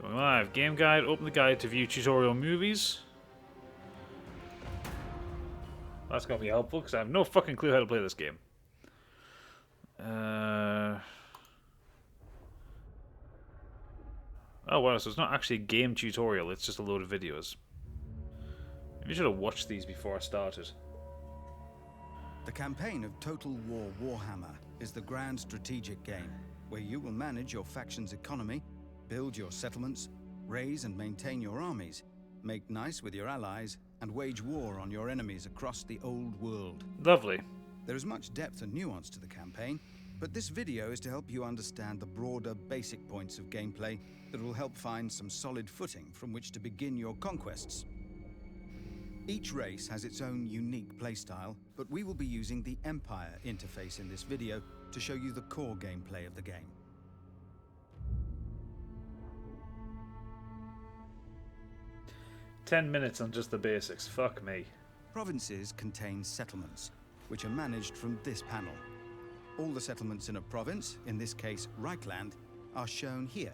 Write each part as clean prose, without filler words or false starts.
Going live. Game guide. Open the guide to view tutorial movies. That's going to be helpful because I have no fucking clue how to play this game. Oh, wow, so it's not actually a game tutorial, it's just a load of videos. Maybe I should have watched these before I started. The campaign of Total War Warhammer is the grand strategic game, where you will manage your faction's economy, build your settlements, raise and maintain your armies, make nice with your allies, and wage war on your enemies across the old world. Lovely. There is much depth and nuance to the campaign, but this video is to help you understand the broader basic points of gameplay that will help find some solid footing from which to begin your conquests. Each race has its own unique playstyle, but we will be using the Empire interface in this video to show you the core gameplay of the game. "10 minutes on just the basics, fuck me." Provinces contain settlements, which are managed from this panel. All the settlements in a province, in this case Reichland, are shown here,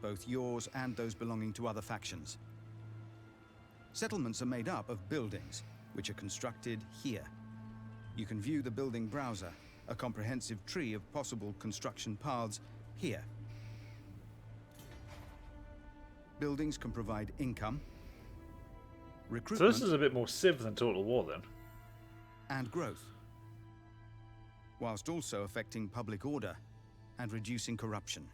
both yours and those belonging to other factions. Settlements are made up of buildings, which are constructed here. You can view the building browser, a comprehensive tree of possible construction paths, here. Buildings can provide income, recruitment, So this is a bit more Civ than Total War then. and growth, whilst also affecting public order and reducing corruption.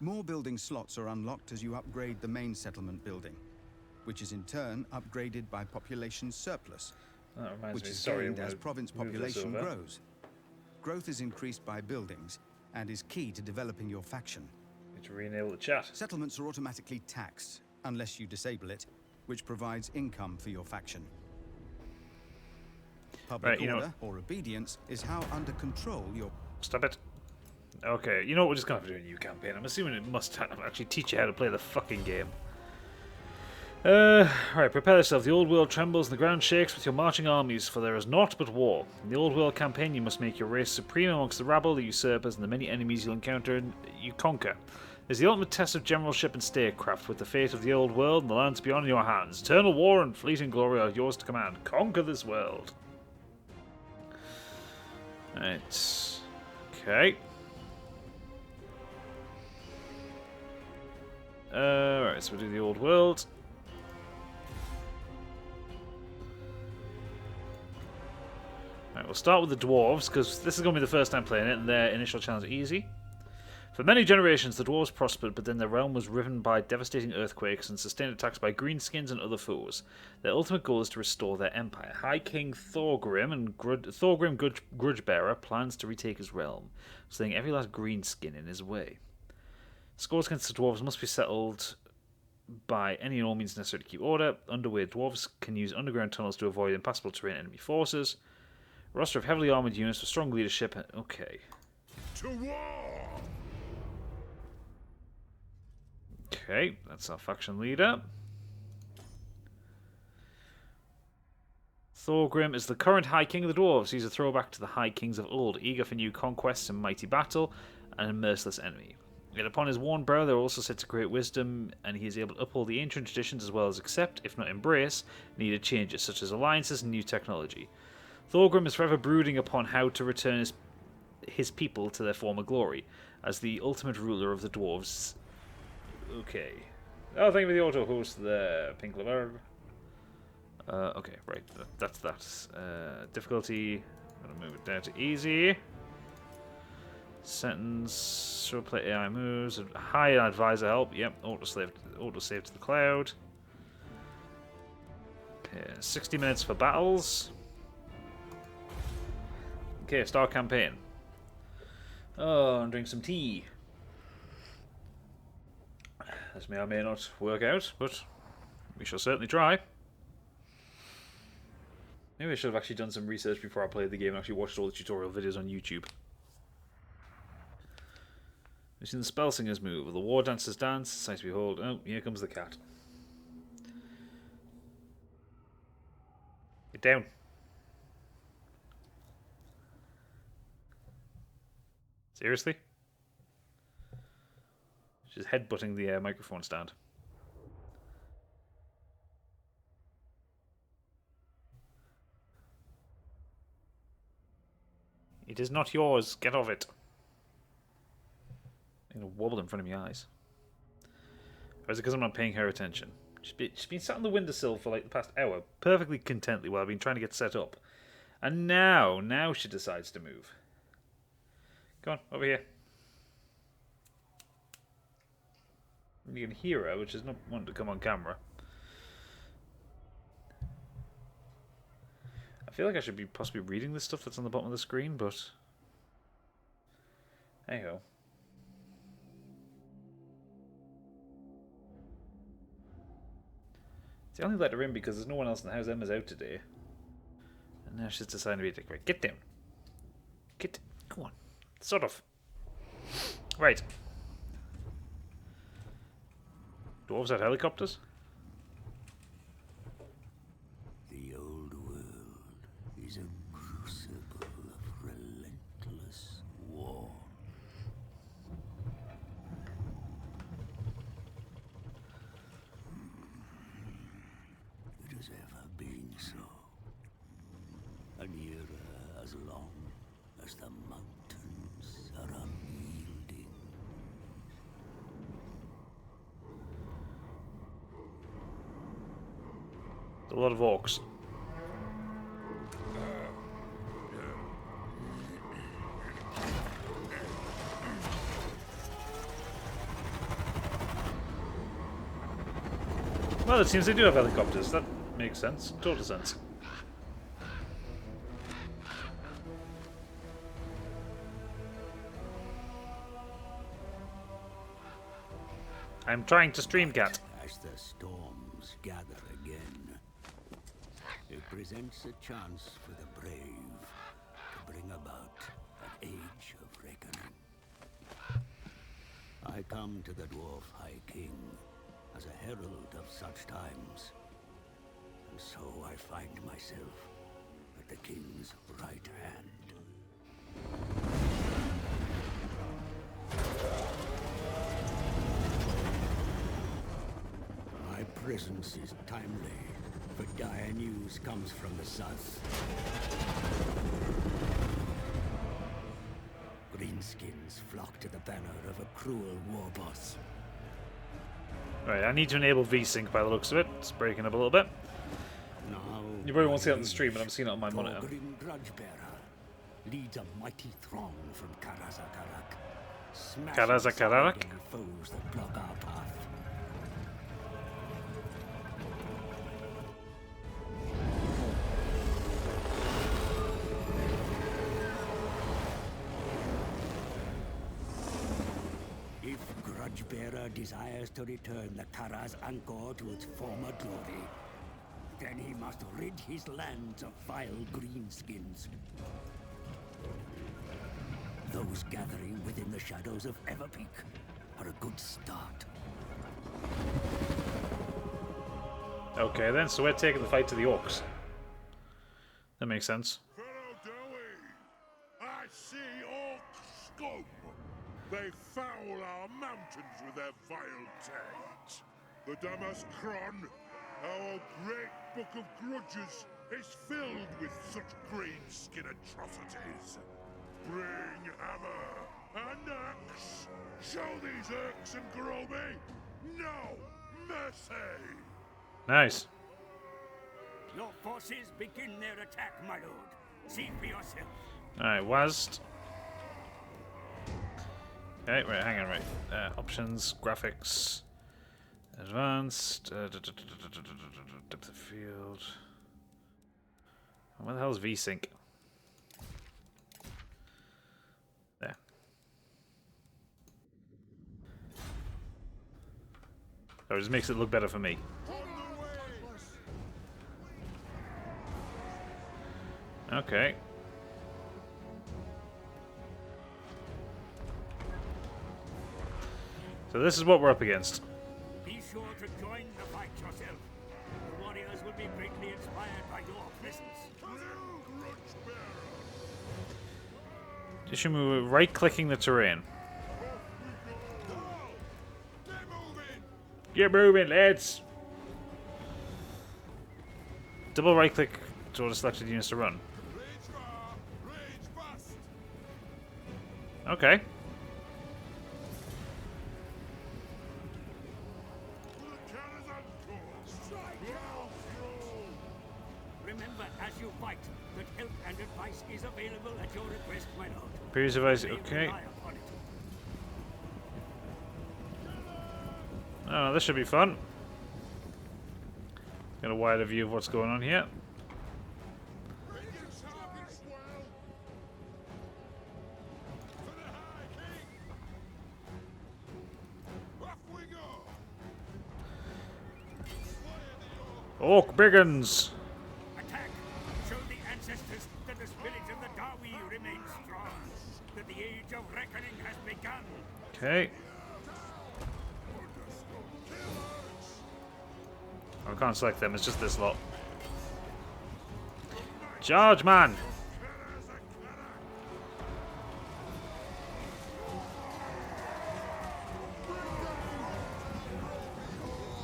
More building slots are unlocked as you upgrade the main settlement building, which is in turn upgraded by population surplus, That reminds which me, is sorry, gained I'm as gonna province move this population over. grows. Growth is increased by buildings and is key to developing your faction. Need to re-enable the chat. Settlements are automatically taxed, unless you disable it, which provides income for your faction. Public Right, order or obedience is how under control your... Stop it. Okay, you know what, we're just gonna have to do a new campaign. I'm assuming it must actually teach you how to play the fucking game. Right, prepare yourself. The old world trembles and the ground shakes with your marching armies, for there is naught but war. In the old world campaign, you must make your race supreme amongst the rabble, the usurpers, and the many enemies you'll encounter and you conquer. It's the ultimate test of generalship and statecraft, with the fate of the old world and the lands beyond in your hands. Eternal war and fleeting glory are yours to command. Conquer this world. Right. Okay. Right, so we'll do the old world. Right, we'll start with the Dwarves, because this is going to be the first time playing it, and their initial challenge are easy. For many generations, the Dwarves prospered, but then their realm was riven by devastating earthquakes and sustained attacks by Greenskins and other foes. Their ultimate goal is to restore their empire. High King Thorgrim Grudgebearer plans to retake his realm, slaying every last Greenskin in his way. Scores against the Dwarves must be settled by any and all means necessary to keep order. Underway Dwarves can use underground tunnels to avoid impassable terrain and enemy forces. Roster of heavily armoured units with strong leadership. Okay. To war! Okay, that's our faction leader. Thorgrim is the current High King of the Dwarves. He's a throwback to the High Kings of old, eager for new conquests and mighty battle, and a merciless enemy. Yet upon his worn brow there also sits a great wisdom, and he is able to uphold the ancient traditions as well as accept, if not embrace, needed changes, such as alliances and new technology. Thorgrim is forever brooding upon how to return his people to their former glory, as the ultimate ruler of the dwarves. Okay. Oh, thank you for the auto host there, Pinkleberg. Okay, right. That's that. Difficulty. I'm gonna move it down to easy. Sentence. Show play AI moves. High advisor help. Yep. Autosave to the cloud. Okay. 60 minutes for battles. Okay, start campaign. Oh, I'm drinking some tea. This may or may not work out, but we shall certainly try. Maybe I should have actually done some research before I played the game and actually watched all the tutorial videos on YouTube. We've seen the Spellsingers move, the War Dancers dance, sight to behold. Oh, here comes the cat. Get down. Seriously? She's headbutting the microphone stand. It is not yours. Get off it. I'm going to wobble in front of my eyes. Or is it because I'm not paying her attention? She's been sat on the windowsill for like the past hour, perfectly contently while I've been trying to get set up. And now she decides to move. Go on, over here. You can hear her, which is not wanting to come on camera. I feel like I should be possibly reading the stuff that's on the bottom of the screen, but hey ho. They only let her in because there's no one else in the house. Emma's out today. And now she's deciding to be a dick. Right, get down. Get down. Go on. Sort of. Right. Dwarves had helicopters? The old world is a crucible of relentless war. It has ever been so. An era as long as the mountains are unyielding. A lot of orcs. Well, it seems they do have helicopters. That makes sense. Total sense. I'm trying to stream, cat. As the storms gather again, it presents a chance for the brave to bring about an age of reckoning. I come to the Dwarf High King as a herald of such times, and so I find myself at the King's right hand. My presence is timely, for dire news comes from the south. Greenskins flock to the banner of a cruel war boss. Right, I need to enable VSync by the looks of it. It's breaking up a little bit. Now, You probably won't see it on the stream, but I'm seeing it on my monitor. Grim Grudgebearer leads a mighty throng from Karazakarak, smashing Karazakarak? Sargay foes that block our path. If Grudgebearer desires to return the Karaz Angkor to its former glory, then he must rid his lands of vile greenskins. Those gathering within the shadows of Everpeak are a good start. Okay then, so we're taking the fight to the orcs. That makes sense. Fellow Dowie, I see orc scum. They foul our mountains with their vile taint. The Damas Kron, our great book of grudges, is filled with such greenskin atrocities. Bring hammer and axe. Show these Urks and Groby no mercy. Nice. Your forces begin their attack, my lord. See for yourself. Alright, WASD. Okay, right, hang on, right. Options, graphics, advanced, depth of field. Where the hell is VSync? There. So it just makes it look better for me. Okay. So this is what we're up against. Be sure to join the fight yourself. The warriors will be greatly inspired by your presence. You should move right-clicking the terrain. Get moving, lads! Double right click to the selected units to run. Okay. Remember, as you fight, that help and advice is available at your request, my lord. Previous advice, May you okay. rely upon it. Oh, this should be fun. Get a wider view of what's going on here. Orc Biggins! Attack! Show the ancestors that the spirit of the Dawi remains strong. That the age of reckoning has begun. Okay. I can't select them, it's just this lot. Charge, man!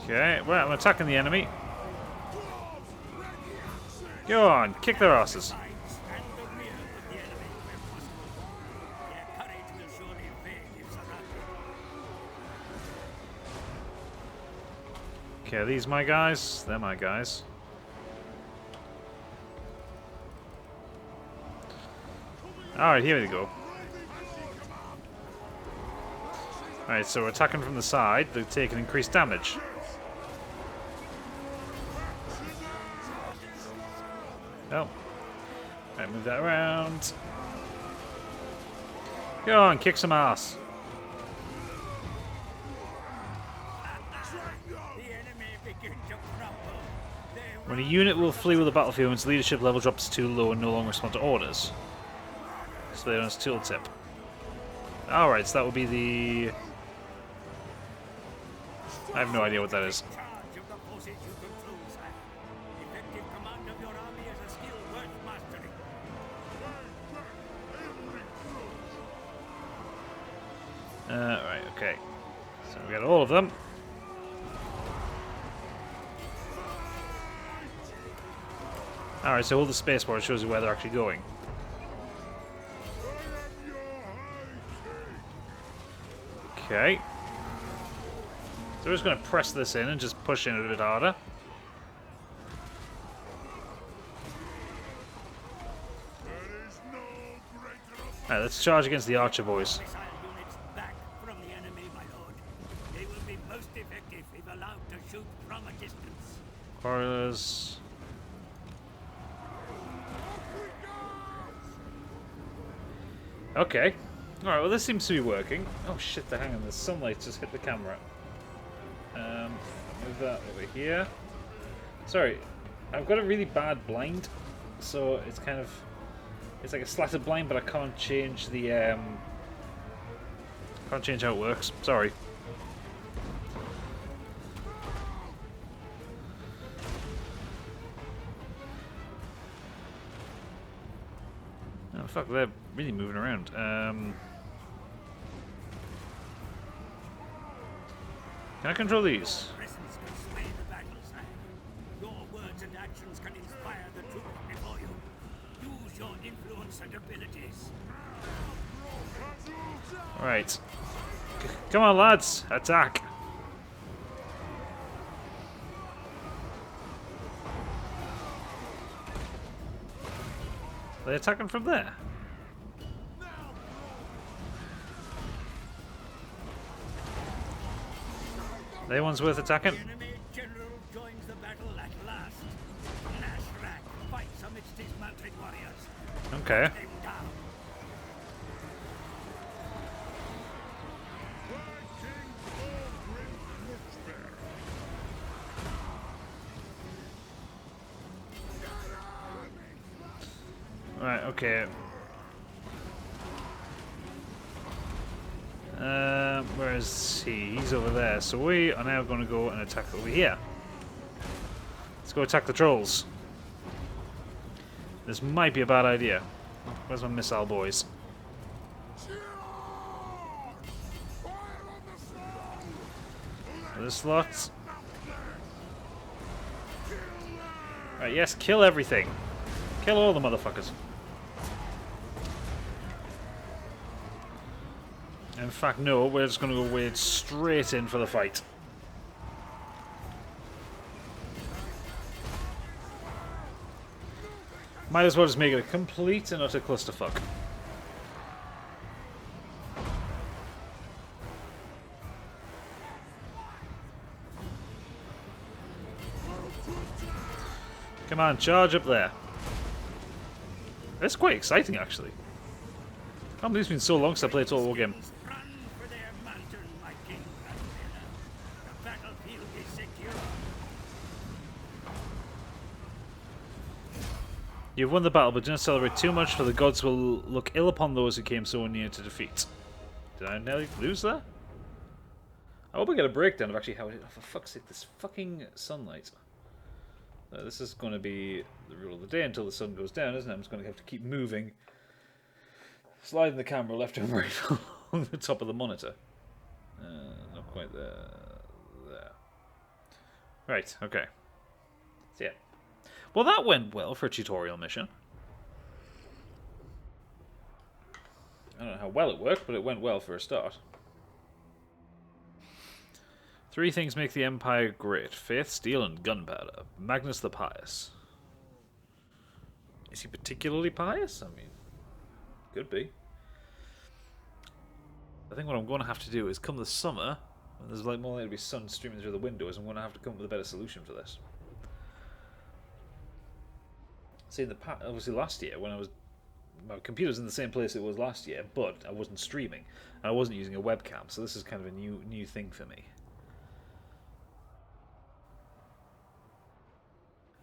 Okay, well, I'm attacking the enemy. Go on, kick their asses. And the rear of the enemy where possible. Their courage will surely fade if surrounded. Okay, are these my guys? They're my guys. Alright, here we go. Alright, so we're attacking from the side. They're taking increased damage. Oh. Alright, move that around. Go on, kick some ass. When a unit will flee with the battlefield, its leadership level drops too low and no longer respond to orders. So they're on its tooltip. Alright, so that would be the... I have no idea what that is. Right, okay. So we got all of them. Alright, so hold the spacebar, it shows you where they're actually going. Okay. So we're just going to press this in and just push in a bit harder. Alright, let's charge against the archer boys. Quarters. Okay. Alright, well this seems to be working. Oh shit, hang on, the sunlight just hit the camera. Move that over here. Sorry, I've got a really bad blind, so it's kind of... It's like a slatted blind, but I can't change the... Can't change how it works. Sorry. Oh fuck, they're really moving around. Can I control these? Your words and actions can inspire the troops before you. Use your influence and abilities. Right. Come on, lads. Attack. They're attacking from there. They one's worth attacking. The enemy general joins the battle at last. Nashrak fights amidst his mounted warriors. Okay. Them down. Right, okay. Where is he? He's over there. So we are now going to go and attack over here. Let's go attack the trolls. This might be a bad idea. Where's my missile boys? This lot. Right, yes, kill everything. Kill all the motherfuckers. In fact, no, we're just going to go wade straight in for the fight. Might as well just make it a complete and utter clusterfuck. Come on, charge up there. That's quite exciting, actually. I can't believe it's been so long since I played a Total War game. Run for their mountain, my king. The battlefield is secure. You've won the battle, but do not celebrate too much, for the gods will look ill upon those who came so near to defeat. Did I nearly lose there? I hope I get a breakdown of actually how it... Oh, for fuck's sake, this fucking sunlight. This is going to be the rule of the day until the sun goes down, isn't it? I'm just going to have to keep moving. Sliding the camera left and right along the top of the monitor. Not quite there. There. Right, okay. So yeah. Well, that went well for a tutorial mission. I don't know how well it worked, but it went well for a start. 3 things make the Empire great. Faith, steel, and gunpowder. Magnus the Pious. Is he particularly pious? I mean, could be. I think what I'm going to have to do is come the summer, when there's like more likely to be sun streaming through the windows, I'm going to have to come up with a better solution for this. See, obviously last year, when my computer's in the same place it was last year, but I wasn't streaming, and I wasn't using a webcam, so this is kind of a new thing for me.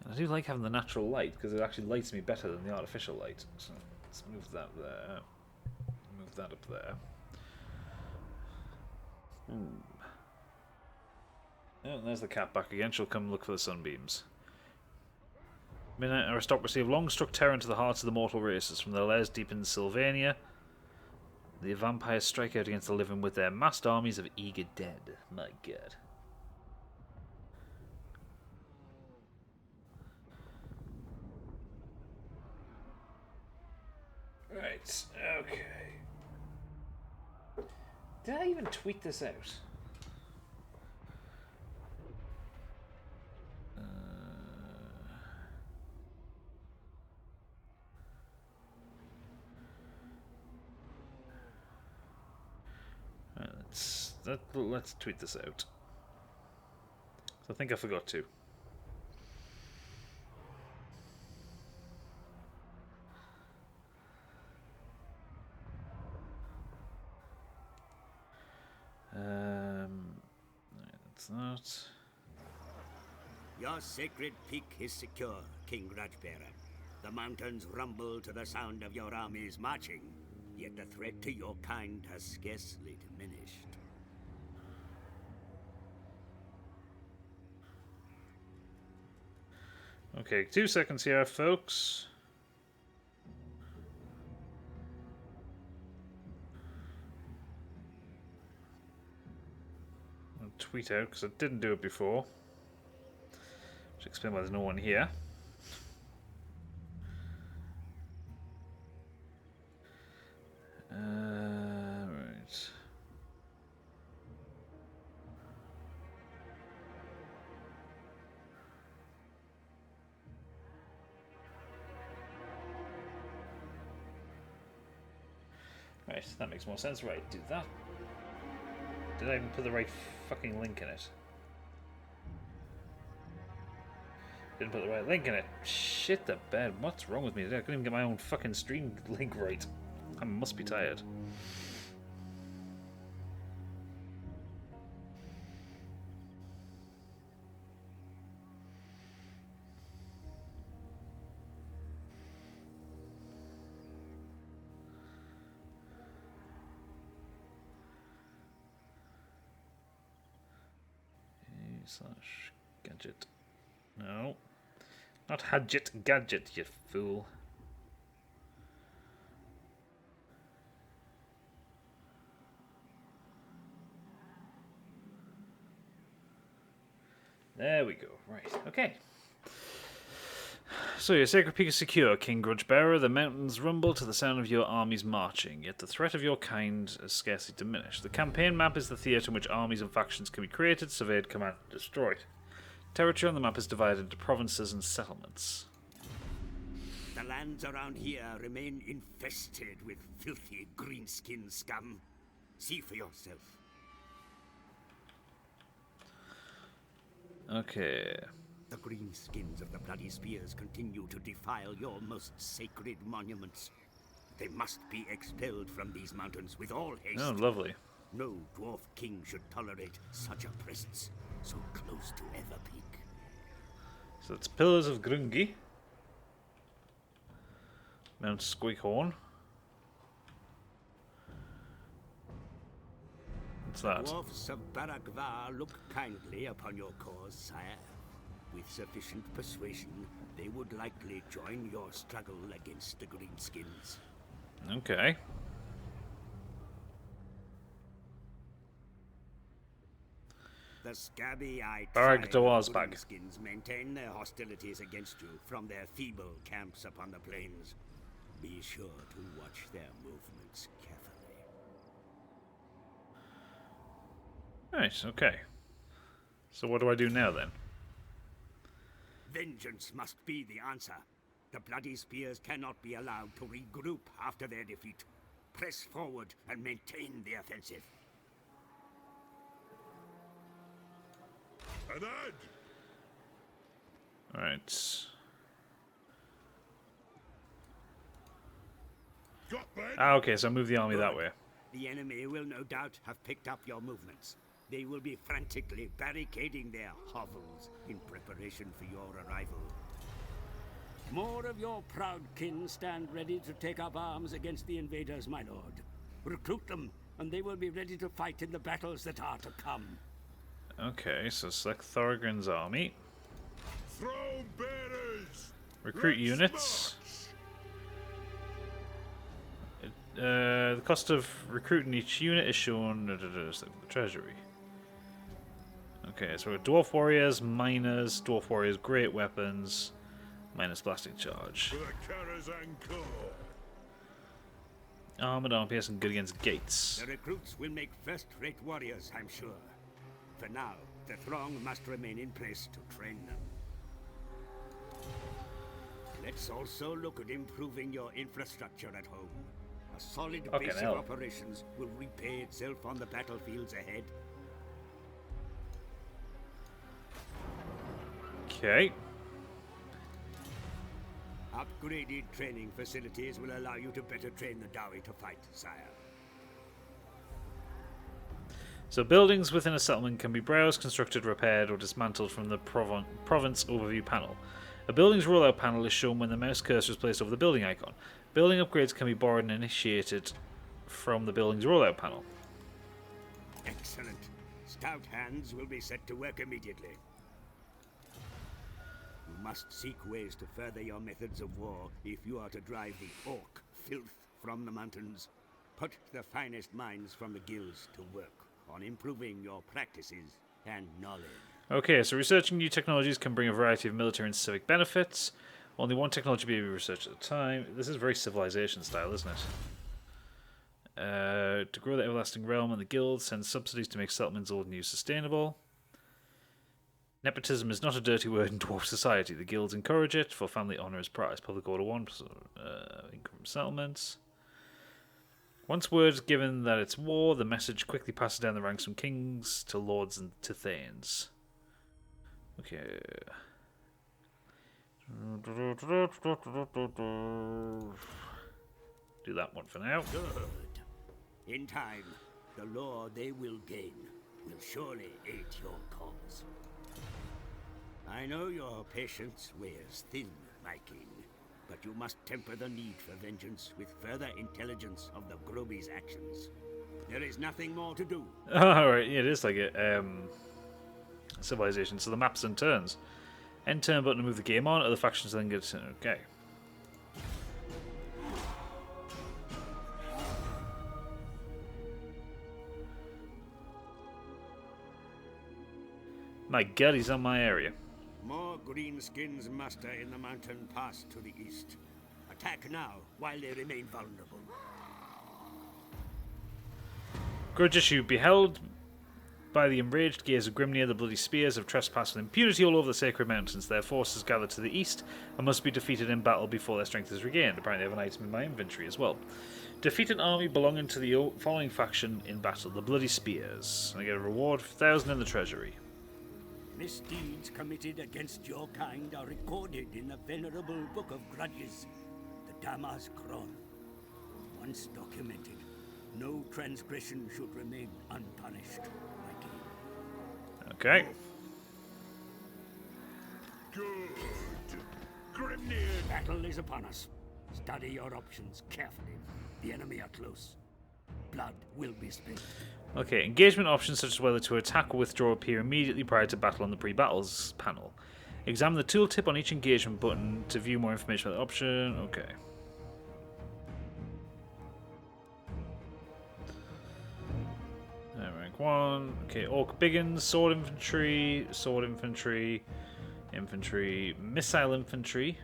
And I do like having the natural light, because it actually lights me better than the artificial light. So let's move that there. Move that up there. Oh, and there's the cat back again. She'll come look for the sunbeams. Midnight aristocracy have long struck terror into the hearts of the mortal races. From their lairs deep in Sylvania, the vampires strike out against the living with their massed armies of eager dead. My god. Right, okay. Did I even tweet this out? Right, let's tweet this out. I think I forgot to. That's not. Your sacred peak is secure, King Grudgebearer. The mountains rumble to the sound of your armies marching, yet the threat to your kind has scarcely diminished. Okay, 2 seconds here, folks. I'll tweet out, because I didn't do it before. Which explains why there's no one here. Right. Right, that makes more sense. Right, do that. Did I even put the right fucking link in it? Didn't put the right link in it. Shit the bed. What's wrong with me today? I couldn't even get my own fucking stream link right. I must be tired. Slash gadget. No. Not Hadget Gadget, you fool. There we go. Right. Okay. So your sacred peak is secure, King Grudgebearer. The mountains rumble to the sound of your armies marching, yet the threat of your kind is scarcely diminished. The campaign map is the theatre in which armies and factions can be created, surveyed, commanded, and destroyed. Territory on the map is divided into provinces and settlements. The lands around here remain infested with filthy greenskin scum. See for yourself. Okay. The greenskins of the bloody spears continue to defile your most sacred monuments. They must be expelled from these mountains with all haste. Oh, lovely. No dwarf king should tolerate such a presence so close to Everpeak. So it's Pillars of Grungi. Mount Squeakhorn. What's that? Dwarfs of Baragvar look kindly upon your cause, sire. With sufficient persuasion, they would likely join your struggle against the Greenskins. Okay. The scabby-eyed Barag Dwarves bag. Greenskins maintain their hostilities against you from their feeble camps upon the plains. Be sure to watch their movements carefully. Right, okay. So what do I do now then? Vengeance must be the answer. The bloody spears cannot be allowed to regroup after their defeat. Press forward and maintain the offensive. Ahead! Alright. Got Ben? Okay, so I move the army that way. The enemy will no doubt have picked up your movements. They will be frantically barricading their hovels in preparation for your arrival. More of your proud kin stand ready to take up arms against the invaders, my lord. Recruit them, and they will be ready to fight in the battles that are to come. Okay, so select Thorgrim's army. Throne bearers! Recruit Let's units. march! The cost of recruiting each unit is shown in the treasury. Okay, so we've got Dwarf Warriors, Miners, Dwarf Warriors, Great Weapons, minus Blasting Charge. For the Karazhan Corps. Armored RPS and good against gates. The recruits will make first-rate warriors, I'm sure. For now, the throng must remain in place to train them. Let's also look at improving your infrastructure at home. A solid base of operations will repay itself on the battlefields ahead. Okay. Upgraded training facilities will allow you to better train the Dawi to fight, sire. So buildings within a settlement can be browsed, constructed, repaired, or dismantled from the province overview panel. A building's rollout panel is shown when the mouse cursor is placed over the building icon. Building upgrades can be borrowed and initiated from the building's rollout panel. Excellent. Stout hands will be set to work immediately. You must seek ways to further your methods of war if you are to drive the orc filth from the mountains. Put the finest minds from the guilds to work on improving your practices and knowledge. Okay, so researching new technologies can bring a variety of military and civic benefits. Only one technology may be researched at a time. This is very Civilization style, isn't it? To grow the everlasting realm and the guilds, send subsidies to make settlements old and new sustainable. Nepotism is not a dirty word in dwarf society. The guilds encourage it, for family honour is prize. Public order 1, income from settlements. Once word is given that it's war, the message quickly passes down the ranks from kings to lords and to thanes. Okay. Do that one for now. Good. In time, the lore they will gain will surely aid your cause. I know your patience wears thin, my king, but you must temper the need for vengeance with further intelligence of the Groby's actions. There is nothing more to do. Alright, yeah, it is like a Civilization. So the maps and turns. End turn button to move the game on, other factions then get to... Okay. My god, he's on my area. More Greenskins muster in the mountain pass to the east. Attack now, while they remain vulnerable. Grudge issue. Beheld by the enraged gaze of Grimnir, the bloody spears have trespassed with impunity all over the sacred mountains. Their forces gather to the east and must be defeated in battle before their strength is regained. Apparently I have an item in my inventory as well. Defeat an army belonging to the following faction in battle, the Bloody Spears. And I get a reward of 1,000 in the treasury. Misdeeds committed against your kind are recorded in the venerable Book of Grudges, the Damas Kron. Once documented, no transgression should remain unpunished, my king. Okay. Good. Grimnir. Battle is upon us. Study your options carefully. The enemy are close. Blood will be spilled. Okay, engagement options such as whether to attack or withdraw appear immediately prior to battle on the pre-battles panel. Examine the tooltip on each engagement button to view more information about the option. Okay. Rank 1. Okay, Orc Biggins, Sword Infantry, Infantry, Missile Infantry,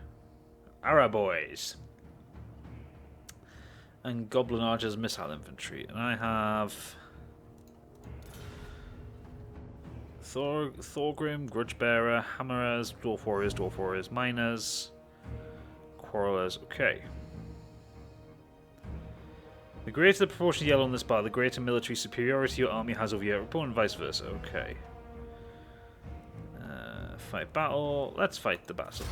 Araboys, and Goblin Archers Missile Infantry. And I have Thorgrim, Grudgebearer, Hammerers, Dwarf Warriors, Miners, Quarrelers. Okay. The greater the proportion of yellow on this bar, the greater military superiority your army has over your opponent, vice versa. Okay. Fight battle. Let's fight the battle.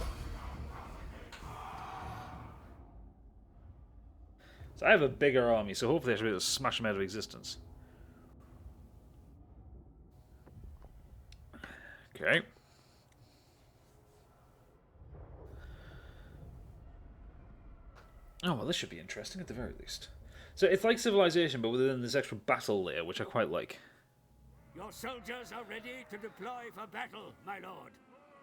So I have a bigger army, so hopefully I should be able to smash them out of existence. Okay. Oh, well, this should be interesting at the very least. So it's like Civilization, but within this extra battle layer, which I quite like. Your soldiers are ready to deploy for battle, my lord.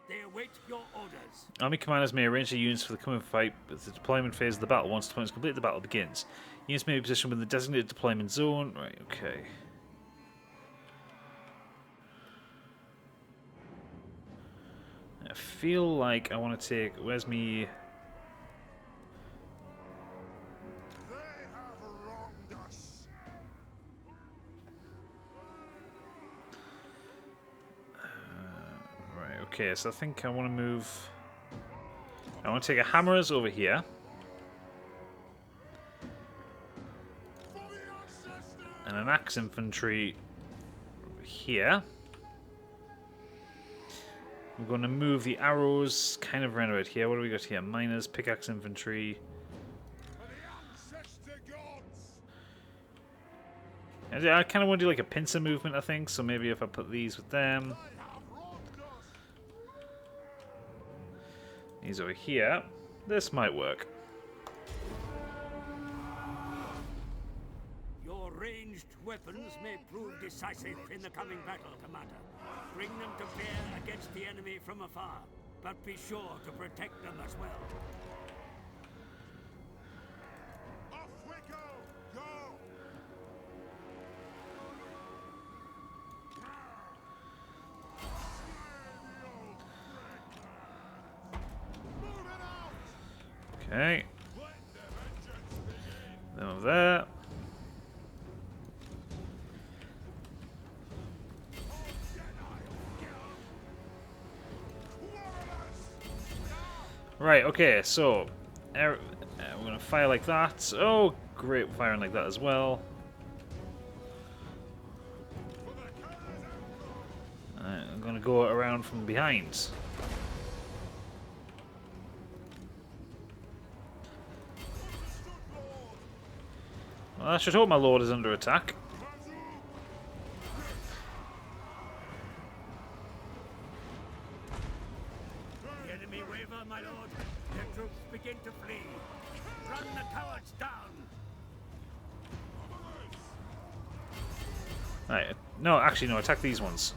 They await your orders. Army commanders may arrange their units for the coming fight with the deployment phase of the battle. Once deployment is complete, the battle begins. Units may be positioned within the designated deployment zone. Right, okay. I feel like I want to take... Where's me... They have wronged us. Right, okay, so I think I want to move... I want to take a Hammerers over here. And an Axe Infantry over here. I'm going to move the arrows kind of around about here. What do we got here? Miners, Pickaxe Infantry. And I kind of want to do like a pincer movement, I think. So maybe if I put these with them. These over here. This might work. Your ranged weapons may prove decisive in the coming battle, Commander. Bring them to bear against the enemy from afar, but be sure to protect them as well. Off we go! Go! Okay. Then over there. Right, okay, so we're going to fire like that. Oh, great, firing like that as well. I'm going to go around from behind. Well, I should hope my lord is under attack. The enemy waver, my lord. Their troops begin to flee. Run the cowards down. Right, no, actually no, attack these ones.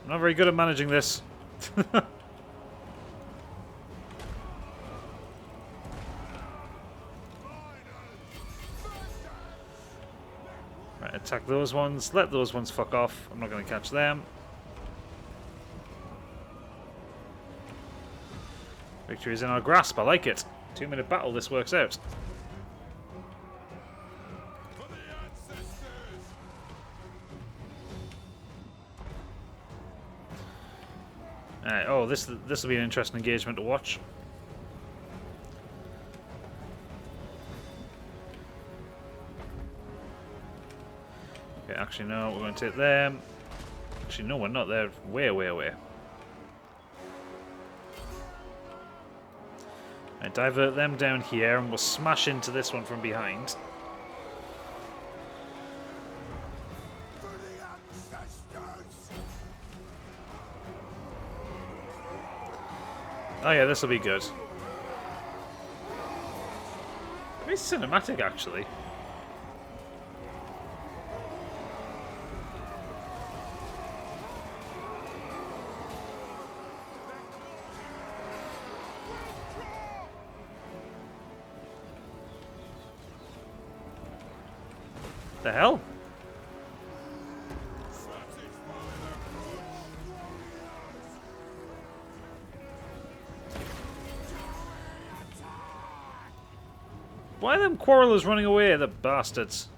I'm not very good at managing this. Right, attack those ones. Let those ones fuck off. I'm not going to catch them. Victory is in our grasp. I like it. 2-minute battle. This works out. Alright, oh, this will be an interesting engagement to watch. Okay, actually no, we're going to take them. Actually no, we're not. They're way, way away. I divert them down here and we'll smash into this one from behind. Oh yeah, this will be good. Very cinematic, actually. The hell? Why are them quarrelers running away, the bastards?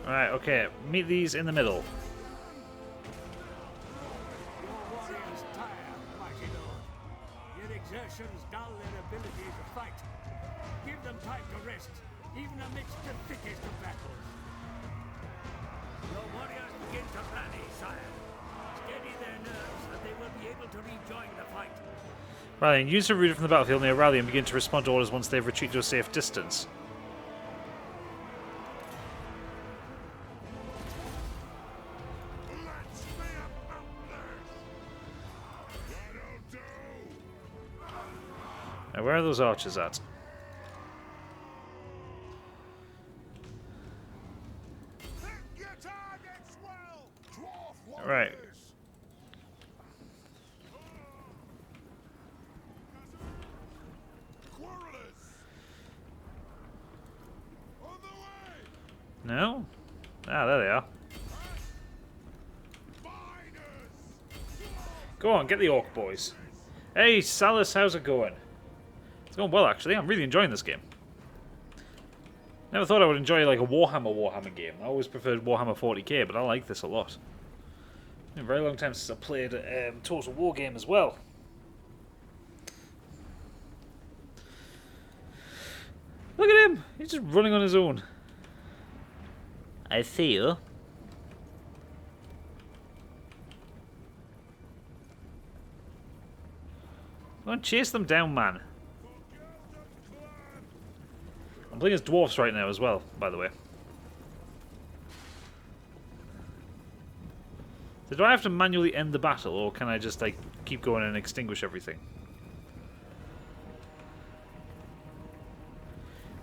Alright, okay. Meet these in the middle. Warriors tire, mighty lord. Your exertions dull their ability to fight. Give them time to rest, even amidst the thickest of battles. Your warriors begin to rally, sire. Steady their nerves, and they will be able to rejoin the fight. Rallying. Use a route from the battlefield near rally and begin to respond to orders once they've retreated to a safe distance. Now, where are those archers at? Right. No? Ah, there they are. Go on, get the orc boys. Hey, Salus, how's it going? It's going well, actually. I'm really enjoying this game. Never thought I would enjoy like a Warhammer game. I always preferred Warhammer 40k, but I like this a lot. Been a very long time since I played a Total War game as well. Look at him! He's just running on his own. I see you. Go on, chase them down, man. I'm playing as dwarves right now as well, by the way. So do I have to manually end the battle, or can I just like keep going and extinguish everything?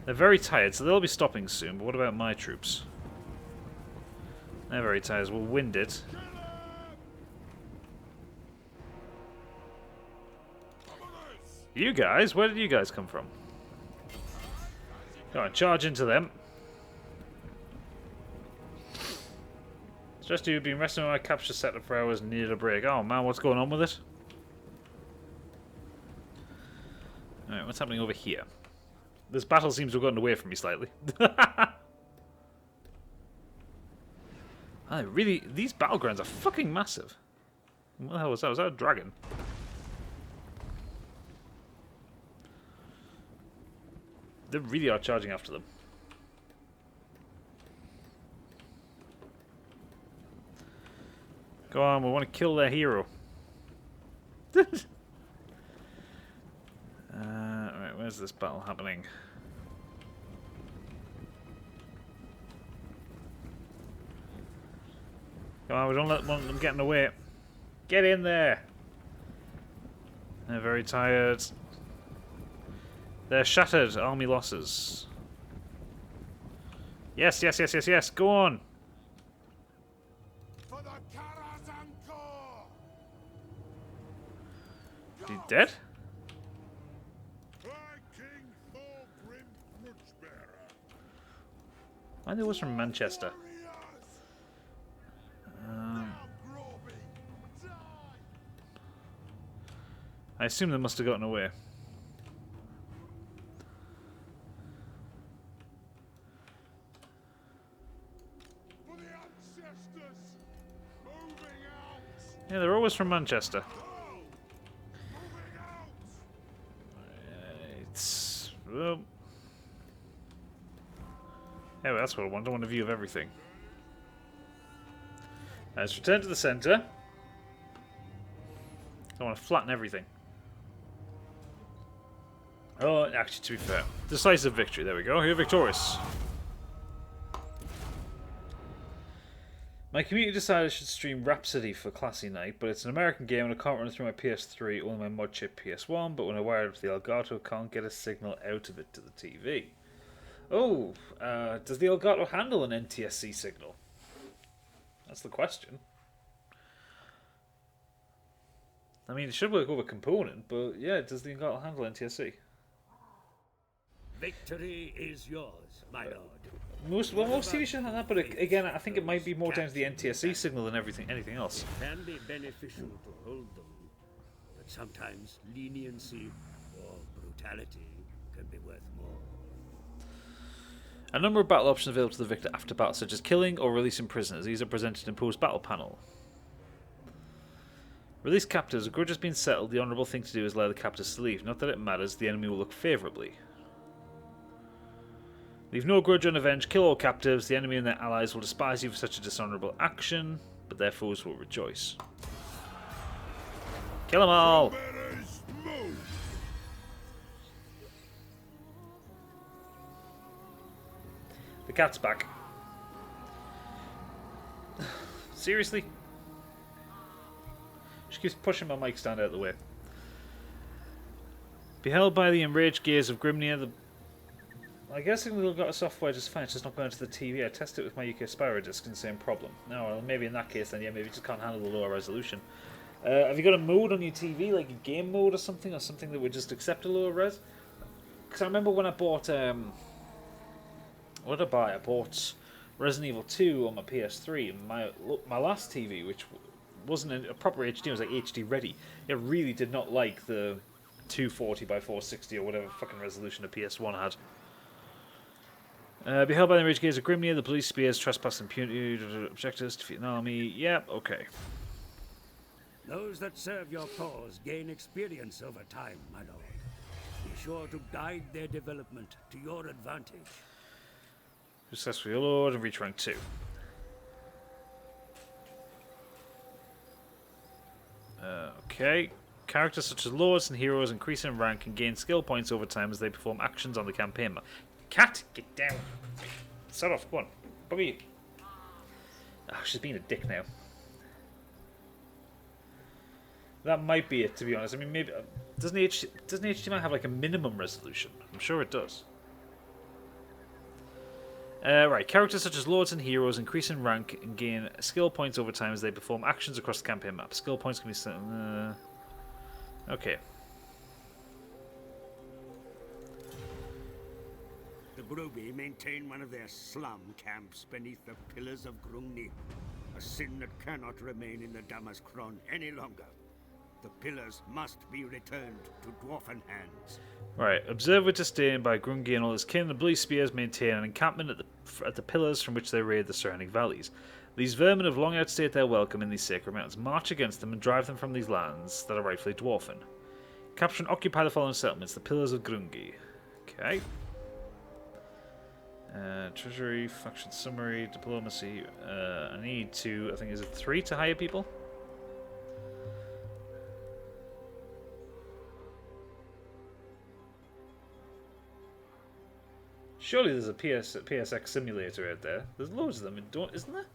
They're very tired, so they'll be stopping soon, but what about my troops? They're very tired, we'll wind it. You guys? Where did you guys come from? Go on, charge into them. Just you've been resting on my capture setup for hours and needed a break. Oh man, what's going on with it? Alright, what's happening over here? This battle seems to have gotten away from me slightly. Really, these battlegrounds are fucking massive. What the hell was that? Was that a dragon? They really are charging after them. Go on, we want to kill their hero. Alright, where's this battle happening? Come on, we don't want them getting away. Get in there! They're very tired. They're shattered. Army losses. Yes, yes, yes, yes, yes. Go on. Is he dead? I think it was from Manchester. I assume they must have gotten away. Yeah, they're always from Manchester. It's... Well... Yeah, well, that's what I want. I want a view of everything. Let's return to the centre. I want to flatten everything. Oh, actually, to be fair. Decisive victory. There we go. You're victorious. My community decided I should stream Rhapsody for Classy Night, but it's an American game and I can't run it through my PS3, only my mod chip PS1, but when I wire it up to the Elgato, I can't get a signal out of it to the TV. Oh, does the Elgato handle an NTSC signal? That's the question. I mean, it should work over component, but yeah, does the Elgato handle NTSC? Victory is yours, my lord. Most TV should have that, but again, I think it might be more down to the NTSC signal than anything else. It can be beneficial to hold them, but sometimes leniency or brutality can be worth more. A number of battle options available to the victor after battle, such as killing or releasing prisoners. These are presented in post-battle panel. Release captives. A grudge has been settled. The honourable thing to do is allow the captives to leave. Not that it matters. The enemy will look favourably. Leave no grudge unavenged. Kill all captives. The enemy and their allies will despise you for such a dishonourable action, but their foes will rejoice. Kill them all! The cat's back. Seriously? She keeps pushing my mic stand out of the way. Beheld by the enraged gaze of Grimnir, the... I guess we've got a software just fine, it's just not going to the TV. I tested it with my UK Spyro disc and the same problem. No, well, maybe in that case then, yeah, maybe it just can't handle the lower resolution. Have you got a mode on your TV, like a game mode or something that would just accept a lower res? Because I remember when I bought... what did I buy? I bought Resident Evil 2 on my PS3, and my last TV, which wasn't a proper HD, it was like HD ready. It really did not like the 240 by 460 or whatever fucking resolution the PS1 had. Beheld by the enraged gaze of Grimnir, the police spears trespass impunity, objectives, defeat an army. Yep, okay. Those that serve your cause gain experience over time, my lord. Be sure to guide their development to your advantage. Successful your lord and reach rank 2. Okay. Characters such as lords and heroes increase in rank and gain skill points over time as they perform actions on the campaign map. Cat, get down. Start off, go on. Bobby. Oh, she's being a dick now. That might be it, to be honest. I mean, maybe doesn't HDMI have like a minimum resolution? I'm sure it does. Right, characters such as lords and heroes increase in rank and gain skill points over time as they perform actions across the campaign map. Skill points can be okay. The Broby maintain one of their slum camps beneath the pillars of Grunni, a sin that cannot remain in the Damaskron any longer. The pillars must be returned to dwarfen hands. Right, observed with disdain by Grungi and all his kin, the Bloody Spears maintain an encampment at the pillars from which they raid the surrounding valleys. These vermin have long outstayed their welcome in these sacred mountains. March against them and drive them from these lands that are rightfully dwarfen. Capture and occupy the following settlements, the pillars of Grungi. Okay. Treasury, faction summary, diplomacy. I need to, I think, is it 3 to hire people? Surely there's a PSX simulator out there. There's loads of them, isn't there?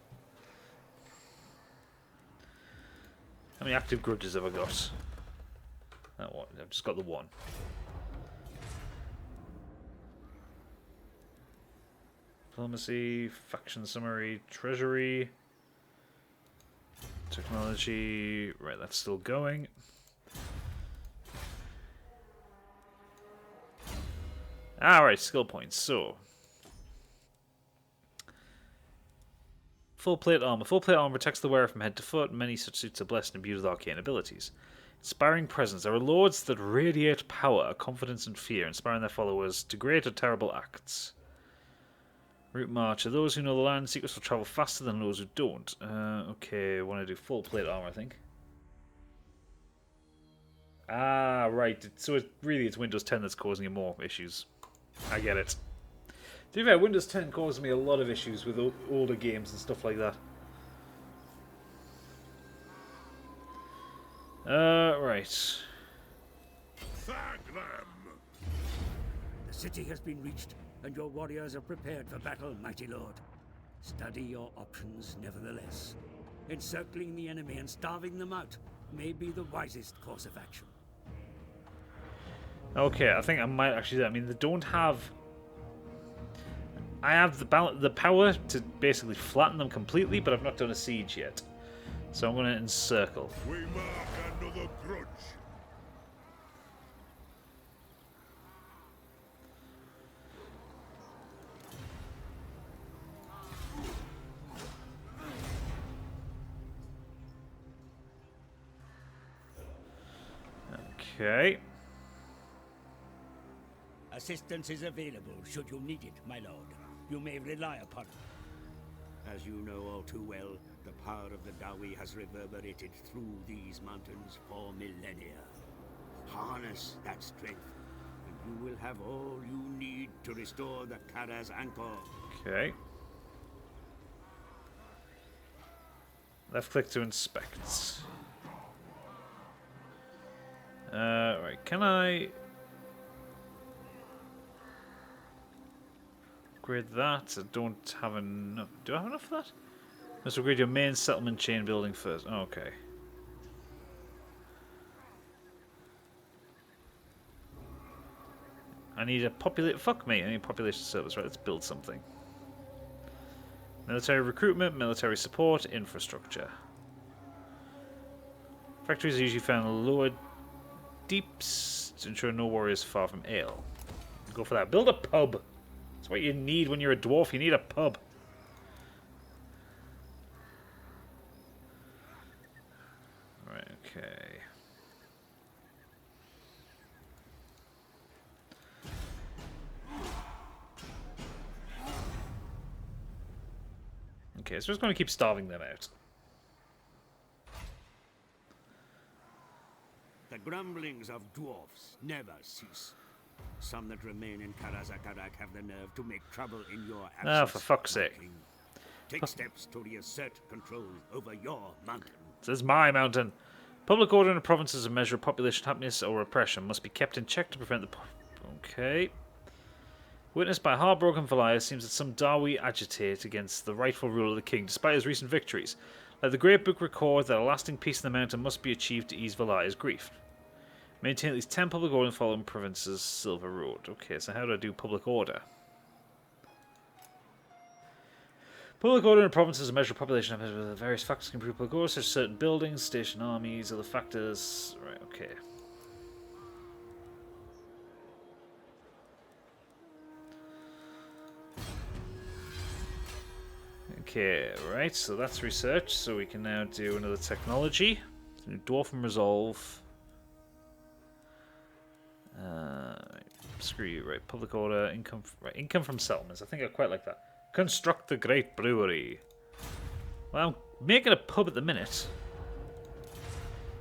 How many active grudges have I got? That one. I've just got the one. Diplomacy, faction summary, treasury, technology. Right, that's still going. Alright, skill points. So, Full plate armor. Full plate armor protects the wearer from head to foot. Many such suits are blessed and imbued with arcane abilities. Inspiring presence. There are lords that radiate power, confidence, and fear, inspiring their followers to great or terrible acts. Route march. Those who know the land secrets will travel faster than those who don't. Okay, I want to do full plate armor, I think. Ah, right. So it's Windows 10 that's causing you more issues. I get it. To be fair, Windows 10 caused me a lot of issues with older games and stuff like that. Right. Thank them! The city has been reached, and your warriors are prepared for battle, mighty lord. Study your options, nevertheless. Encircling the enemy and starving them out may be the wisest course of action. Okay, I think I might actually do that. I mean, they don't have... I have the power to basically flatten them completely, but I've not done a siege yet. So I'm going to encircle. We mark another grudge. Okay. Assistance is available should you need it, my lord. You may rely upon it. As you know all too well, the power of the Dawi has reverberated through these mountains for millennia. Harness that strength, and you will have all you need to restore the Kara's anchor. Okay. Left click to inspect. Right, can I upgrade that? I don't have enough. Do I have enough for that? Let's upgrade your main settlement chain building first. Oh, okay. I need a populate. Fuck me. I need a population service. Right, let's build something. Military recruitment, military support, infrastructure. Factories are usually found in lower deeps to ensure no warriors far from ale. Go for that. Build a pub. That's what you need when you're a dwarf. You need a pub. Right, okay. Okay, so we're just going to keep starving them out. The grumblings of dwarfs never cease. Some that remain in Karazakarak have the nerve to make trouble in your absence. Ah, for fuck's sake. King. Take steps to reassert control over your mountain. This is my mountain. Public order in the provinces of measure of population happiness or repression must be kept in check to prevent the... Okay. Witnessed by heartbroken Valaya, it seems that some Dawi agitate against the rightful rule of the king, despite his recent victories. Let the Great Book record that a lasting peace in the mountain must be achieved to ease Valaya's grief. Maintain at least 10 public order in the following provinces, Silver Road. Okay, so how do I do public order? Public order in provinces a measure of population have various factors can improve public order, such as certain buildings, station armies, other factors. Right, okay. Okay, right, so that's research, so we can now do another technology. Dwarf and Resolve. Screw you, right? Public order, income, right? Income from settlements. I think I quite like that. Construct the great brewery. Well, I'm making a pub at the minute,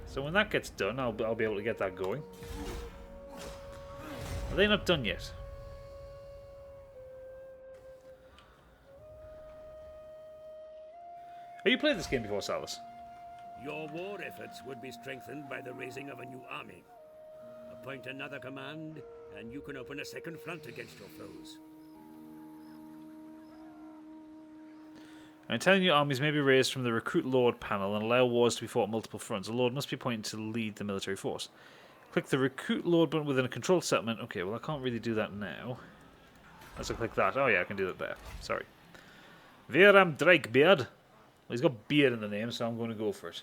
so when that gets done, I'll be able to get that going. Are they not done yet? Have you played this game before, Salas? Your war efforts would be strengthened by the raising of a new army. Appoint another command, and you can open a second front against your foes. I'm telling you, armies may be raised from the Recruit Lord panel and allow wars to be fought on multiple fronts. A Lord must be appointed to lead the military force. Click the Recruit Lord button within a controlled settlement. Okay, well I can't really do that now. Let's click that. Oh yeah, I can do that there. Sorry. Veram Drakebeard. Well, he's got beard in the name, so I'm going to go for it.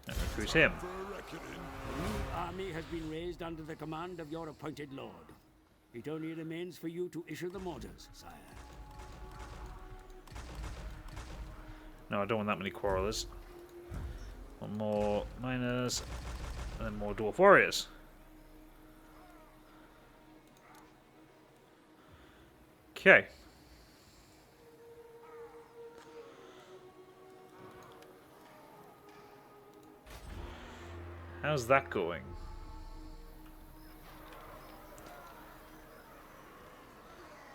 And recruit him. A new army has been raised under the command of your appointed lord. It only remains for you to issue the orders, sire. No, I don't want that many quarrelers. One more miners, and then more dwarf warriors. Okay. How's that going?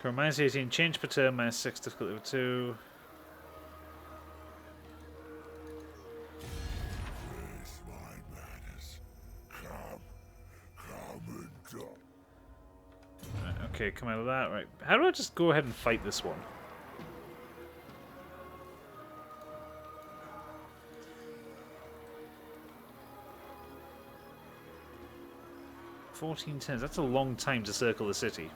Current minus 18, change per turn, minus 6, difficulty of 2. Where's my manners? Come and talk. Right, okay, come out of that. Right. How do I just go ahead and fight this one? $14 turns. That's a long time to circle the city.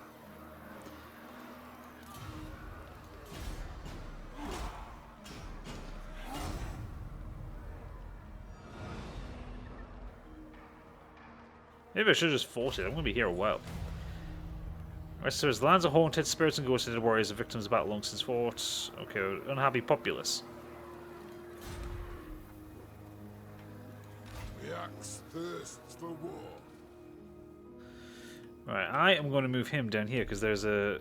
Maybe I should have just fought it. I'm going to be here a while. Right, so his lands are haunted, spirits and ghosts of warriors are victims of battle long since fought. Okay, unhappy populace. The axe thirsts for war. Right, I am going to move him down here because there's a...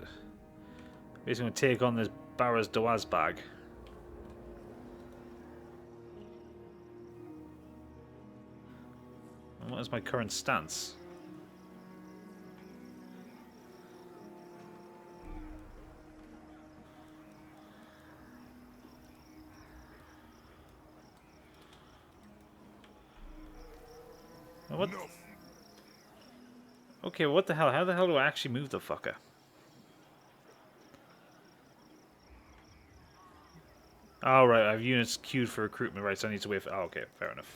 He's going to take on this Barras Dawaz bag. And what is my current stance? What? Enough. Okay, what the hell? How the hell do I actually move the fucker? Oh, right, I have units queued for recruitment, right, so I need to wait for... Oh, okay, fair enough.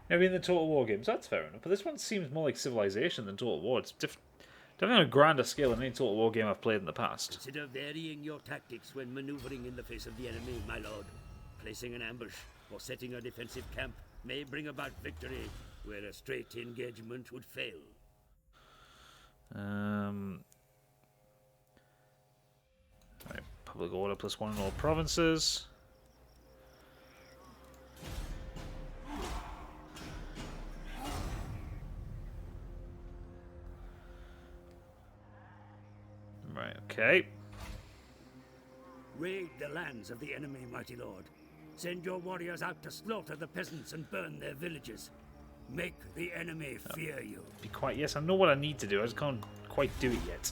Maybe in the Total War games, that's fair enough. But this one seems more like Civilization than Total War. It's definitely on a grander scale than any Total War game I've played in the past. Consider varying your tactics when maneuvering in the face of the enemy, my lord. Placing an ambush or setting a defensive camp may bring about victory where a straight engagement would fail. Right, public order +1 in all provinces. Right, okay. Raid the lands of the enemy, mighty lord. Send your warriors out to slaughter the peasants and burn their villages. Make the enemy fear you. Be quiet. Yes, I know what I need to do. I just can't quite do it yet.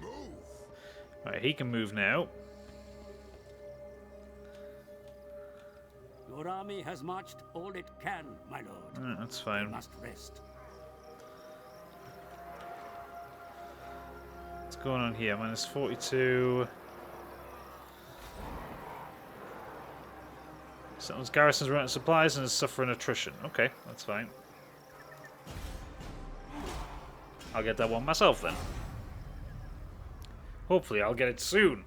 Move. Right, he can move now. Your army has marched all it can, my lord. That's fine. It must rest. What's going on here? -42. Someone's garrison's run out of supplies and is suffering attrition. Okay, that's fine. I'll get that one myself then. Hopefully I'll get it soon.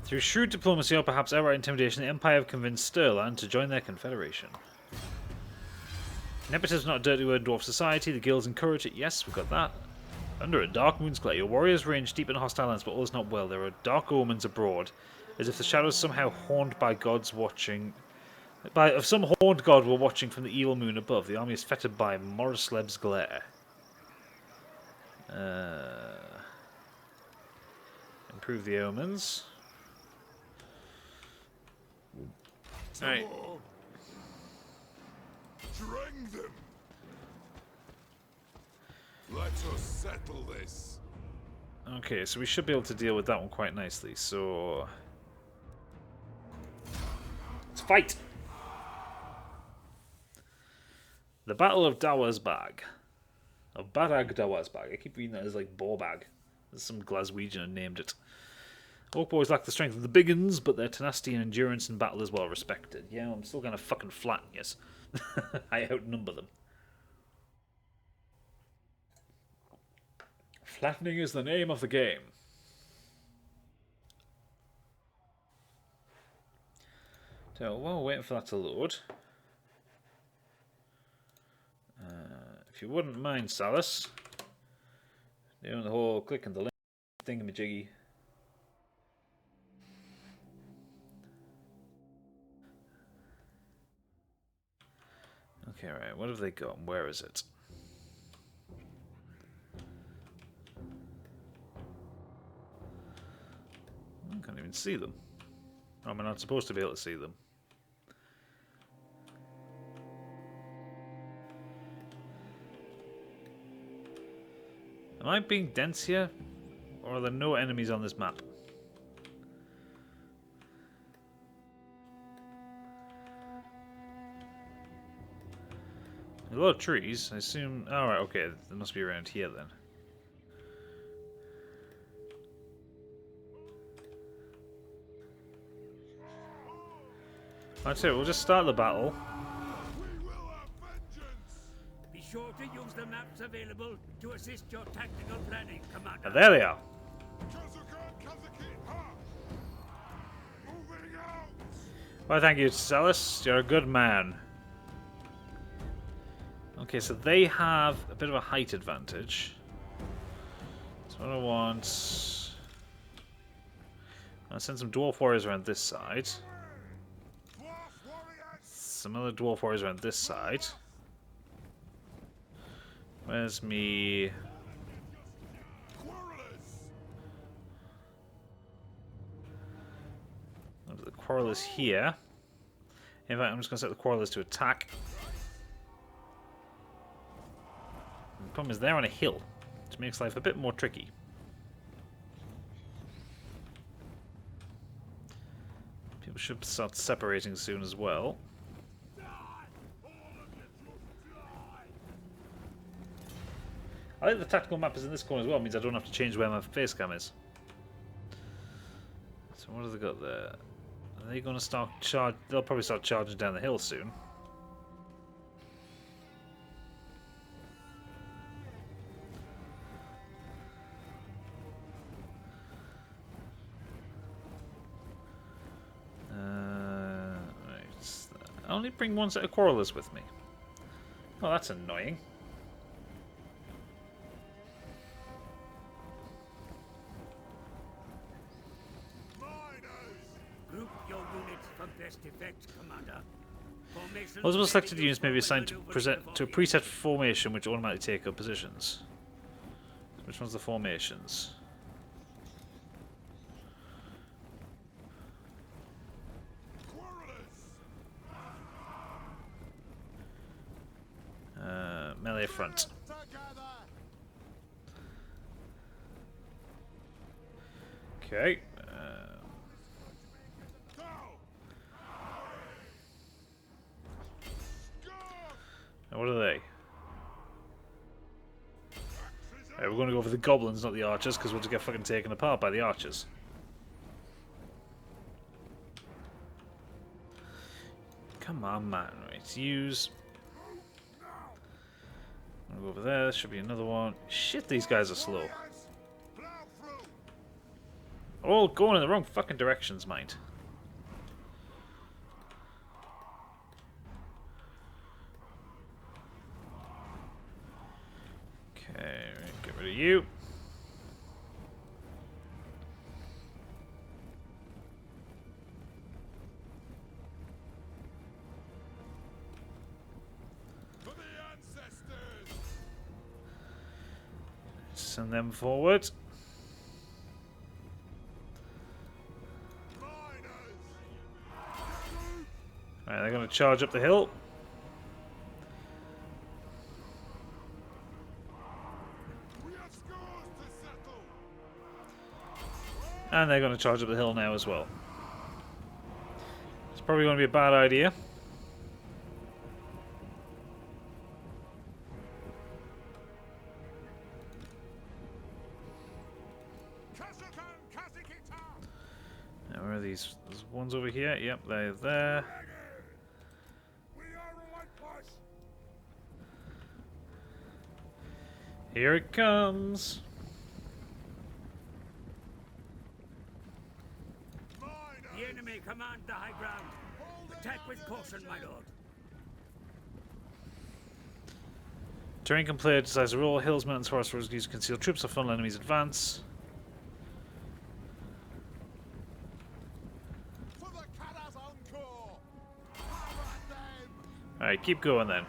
Through shrewd diplomacy or perhaps outright intimidation, the Empire have convinced Stirland to join their confederation. Nepotism is not a dirty word in dwarf society. The guilds encourage it. Yes, we've got that. Under a dark moon's glare, your warriors range deep in hostile lands, but all is not well. There are dark omens abroad, as if the shadows somehow haunted by gods watching. Of some horned god were watching from the evil moon above. The army is fettered by Morisleb's glare. Improve the omens. Alright. Drang them. Let us settle this. Okay, so we should be able to deal with that one quite nicely, so... Let's fight! The Battle of Dawazbag. Of Barag Dawazbag. I keep reading that as like Borbag. There's some Glaswegian named it. Orc boys lack the strength of the big uns, but their tenacity and endurance in battle is well respected. Yeah, I'm still gonna fucking flatten yes. I outnumber them. Flattening is the name of the game. So while we're waiting for that to load, if you wouldn't mind, Salus, doing the whole clicking the link thingamajiggy. Okay, right, what have they got? Where is it? I can't even see them. Oh, am I not supposed to be able to see them? Am I being dense here? Or are there no enemies on this map? A lot of trees, I assume. Alright, okay, they must be around here then. That's it, we'll just start the battle. Be sure to use the maps available to assist your tactical planning, Commander. And there they are. Well, thank you, Salus. You're a good man. Okay, so they have a bit of a height advantage. So what I want... I'll send some dwarf warriors around this side. Some other dwarf warriors around this side. Where's me... The quarrelers here. In fact, I'm just going to set the quarrelers to attack. The problem is they're on a hill, which makes life a bit more tricky. People should start separating soon as well. I think the tactical map is in this corner as well, it means I don't have to change where my face cam is. So what have they got there? Are they going to start charge? They'll probably start charging down the hill soon. Right. I only bring one set of quarrelers with me. Oh, that's annoying. Best effect, Commander. Multiple selected units may be assigned to a preset formation which automatically take up positions. Which one's the formations? Melee front. Okay. What are they? Right, we're going to go for the goblins, not the archers, because we'll just get fucking taken apart by the archers. Come on, man. Right, use... I'll go over there. There should be another one. Shit, these guys are slow. All going in the wrong fucking directions, mind. Okay, get rid of you. For the ancestors. Send them forward. Alright, they're going to charge up the hill. And they're going to charge up the hill now as well. It's probably going to be a bad idea. Now, where are these? There's ones over here. Yep, they're there. Here it comes. enemy command the high ground. Attack with caution, my lord. Terrain can play decides the role. Hills, mountains, forests, roads, use conceal troops or funnel enemies advance. Alright, keep going then.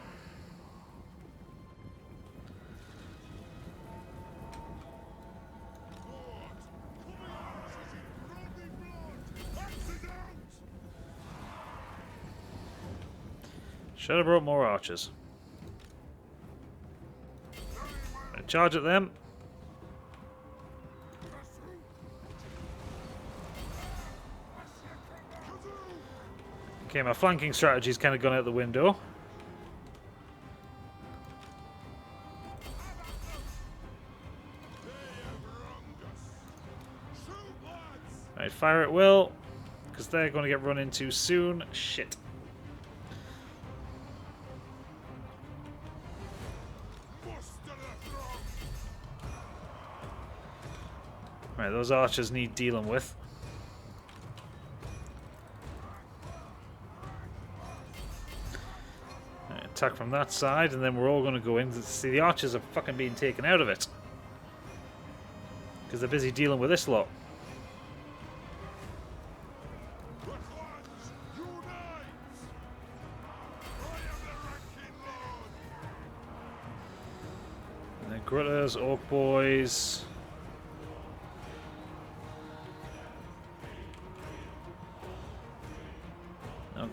Should have brought more archers. Charge at them. Okay, my flanking strategy's kind of gone out the window. Right, fire at will, because they're going to get run into soon. Shit. Right, those archers need dealing with. Right, attack from that side, and then we're all going to go in. See, the archers are fucking being taken out of it. Because they're busy dealing with this lot. And then Grutters, Orc Boys...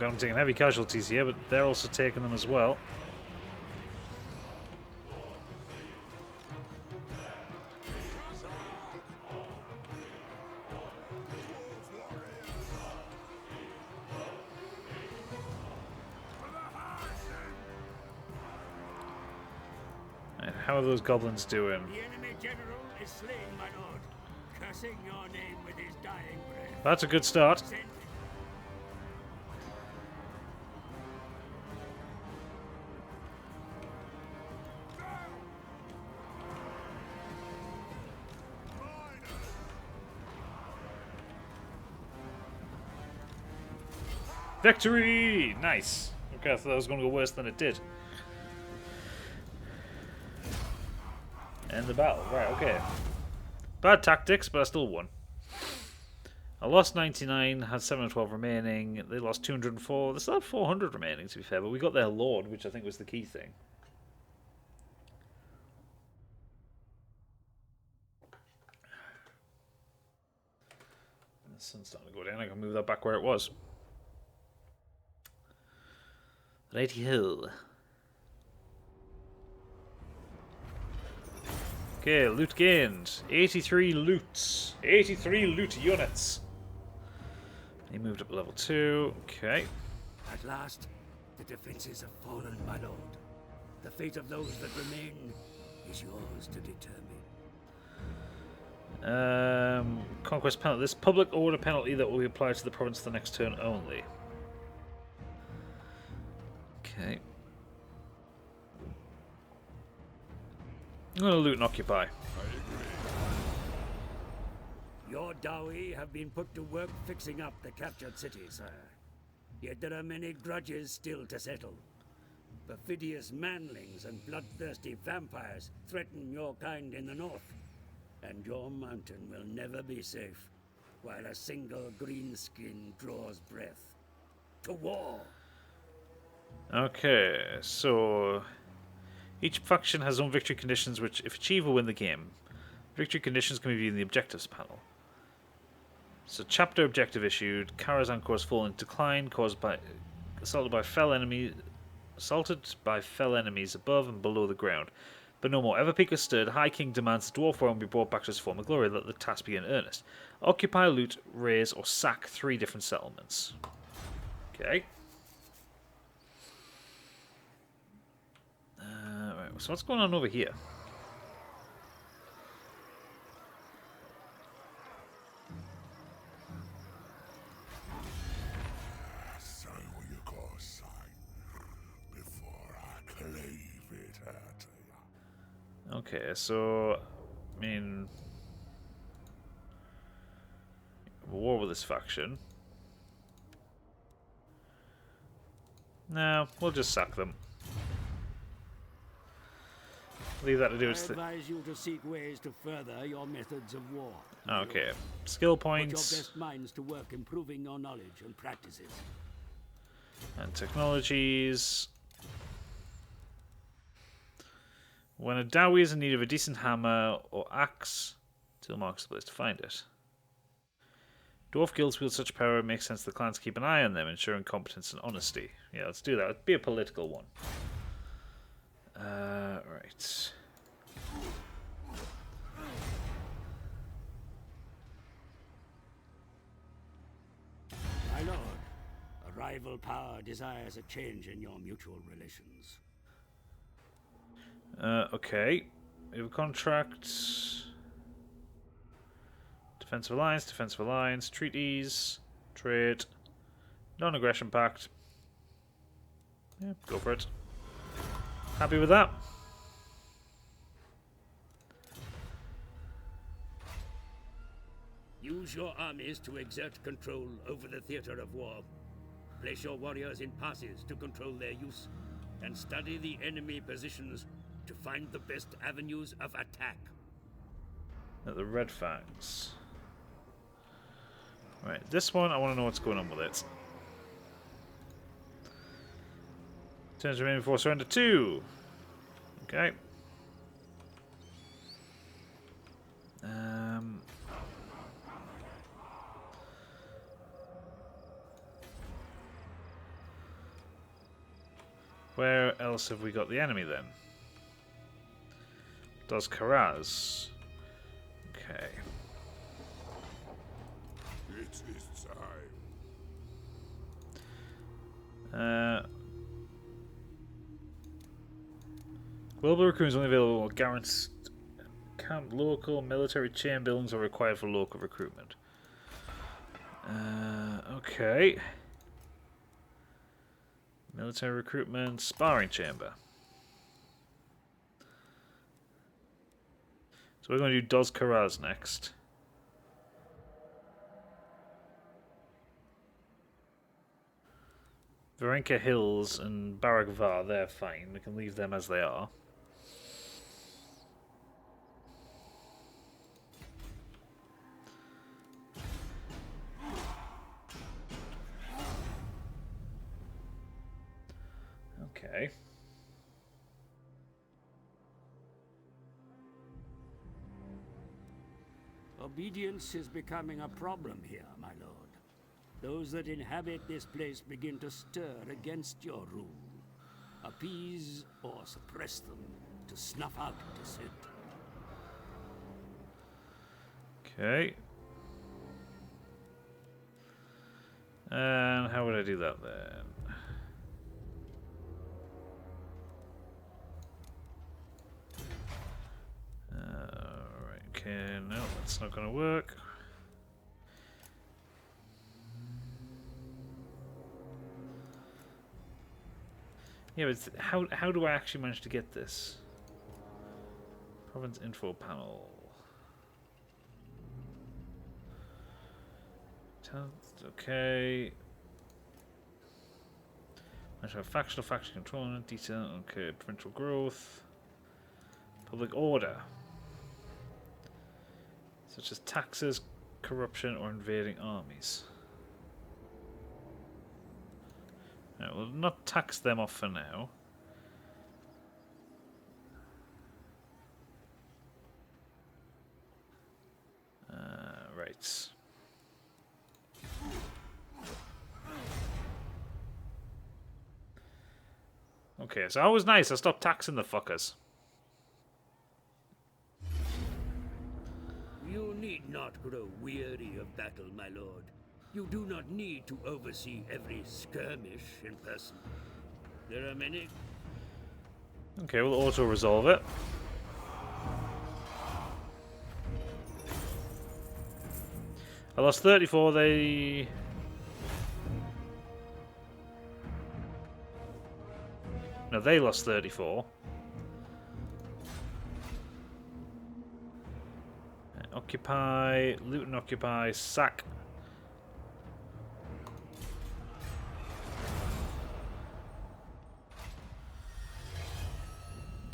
I'm taking heavy casualties here, but they're also taking them as well. And how are those goblins doing? The enemy general is slain, my lord, cursing your name with his dying breath. That's a good start. Victory! Nice. Okay, I thought that was going to go worse than it did. End the battle. Right, okay. Bad tactics, but I still won. I lost 99, had 712 remaining. They lost 204. They still had 400 remaining, to be fair, but we got their Lord, which I think was the key thing. The sun's starting to go down. I can move that back where it was. Righty-ho. Okay, loot gained. 83 loots. 83 loot units. He moved up to level 2. Okay. At last, the defenses have fallen, my lord. The fate of those that remain is yours to determine. Conquest penalty. This public order penalty that will be applied to the province the next turn only. Okay. I'm going to loot and occupy. Your Dowie have been put to work fixing up the captured city, sire. Yet there are many grudges still to settle. Perfidious manlings and bloodthirsty vampires threaten your kind in the north. And your mountain will never be safe, while a single greenskin draws breath. To war! Okay, so each faction has own victory conditions which, if achieved, will win the game. Victory conditions can be viewed in the objectives panel. So, chapter objective issued. Karazhan cores fall in decline, caused by assaulted by fell enemies above and below the ground. But no more. Everpeak is stirred. High King demands the dwarf realm be brought back to its former glory. Let the task be in earnest. Occupy, loot, raise, or sack 3 different settlements. Okay. Right, so what's going on over here? Say what you gotta say before I cleave it out of you. Okay, so I mean, war with this faction. No, we'll just sack them. Leave that to do I its thing. advise you to seek ways to further your methods of war. Okay. Skill Put your points best minds to work improving your knowledge and practices. and technologies. When a Dowie is in need of a decent hammer or axe, Tool marks the place to find it. Dwarf guilds wield such power, it makes sense the clans keep an eye on them, ensuring competence and honesty. Yeah, let's do that. Let's be a political one. Right. My lord, a rival power desires a change in your mutual relations. Okay. We have a contract. Defensive alliance, treaties, trade, non-aggression pact. Yeah, go for it. Happy with that? Use your armies to exert control over the theater of war. Place your warriors in passes to control their use, and study the enemy positions to find the best avenues of attack. At the Red Fangs. Right, this one, I want to know what's going on with it. Turns remaining before surrender 2. Okay. Where else have we got the enemy then? Does Karaz. Okay. It is time. Global recruitment is only available when guaranteed camp local military chain buildings are required for local recruitment. Okay. Military recruitment, sparring chamber. So we're going to do Doz Karaz next. Varenka Hills and Baragvar, they're fine. We can leave them as they are. Okay. Obedience is becoming a problem here, my lord. Those that inhabit this place begin to stir against your rule. Appease or suppress them to snuff out dissent. Okay. And how would I do that then? Right, okay, no, that's not going to work. Yeah, but how do I actually manage to get this? Province info panel. Okay. I should have faction control, detail, okay, provincial growth. Public order. Such as taxes, corruption, or invading armies. No, we'll not tax them off for now. Right. Okay, so that was nice. I stopped taxing the fuckers. You need not grow weary of battle, my lord. You do not need to oversee every skirmish in person. There are many. Okay, we'll auto-resolve it. I lost 34, they... No, they lost 34. Occupy, loot and occupy, sack.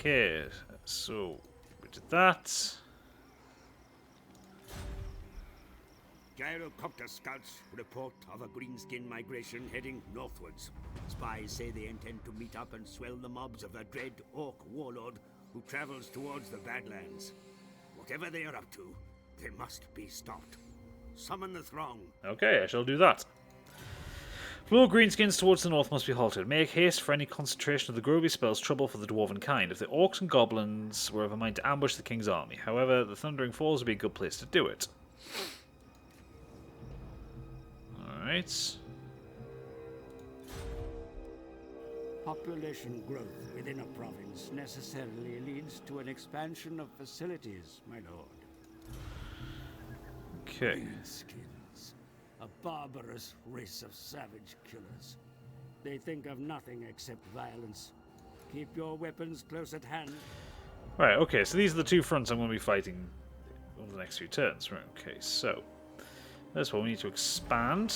Okay, so we did that. Gyrocopter scouts report of a greenskin migration heading northwards. Spies say they intend to meet up and swell the mobs of a dread orc warlord who travels towards the Badlands. Whatever they are up to, they must be stopped. Summon the throng. Okay, I shall do that. Flow greenskins towards the north must be halted. Make haste, for any concentration of the Groby spells trouble for the dwarven kind. If the orcs and goblins were of a mind to ambush the king's army. However, the Thundering Falls would be a good place to do it. Alright. Population growth within a province necessarily leads to an expansion of facilities, my lord. Okay. Greenskins, a barbarous race of savage killers. They think of nothing except violence. Keep your weapons close at hand. Right, okay, so these are the two fronts I'm going to be fighting over the next few turns. Right, okay, so that's what we need to expand.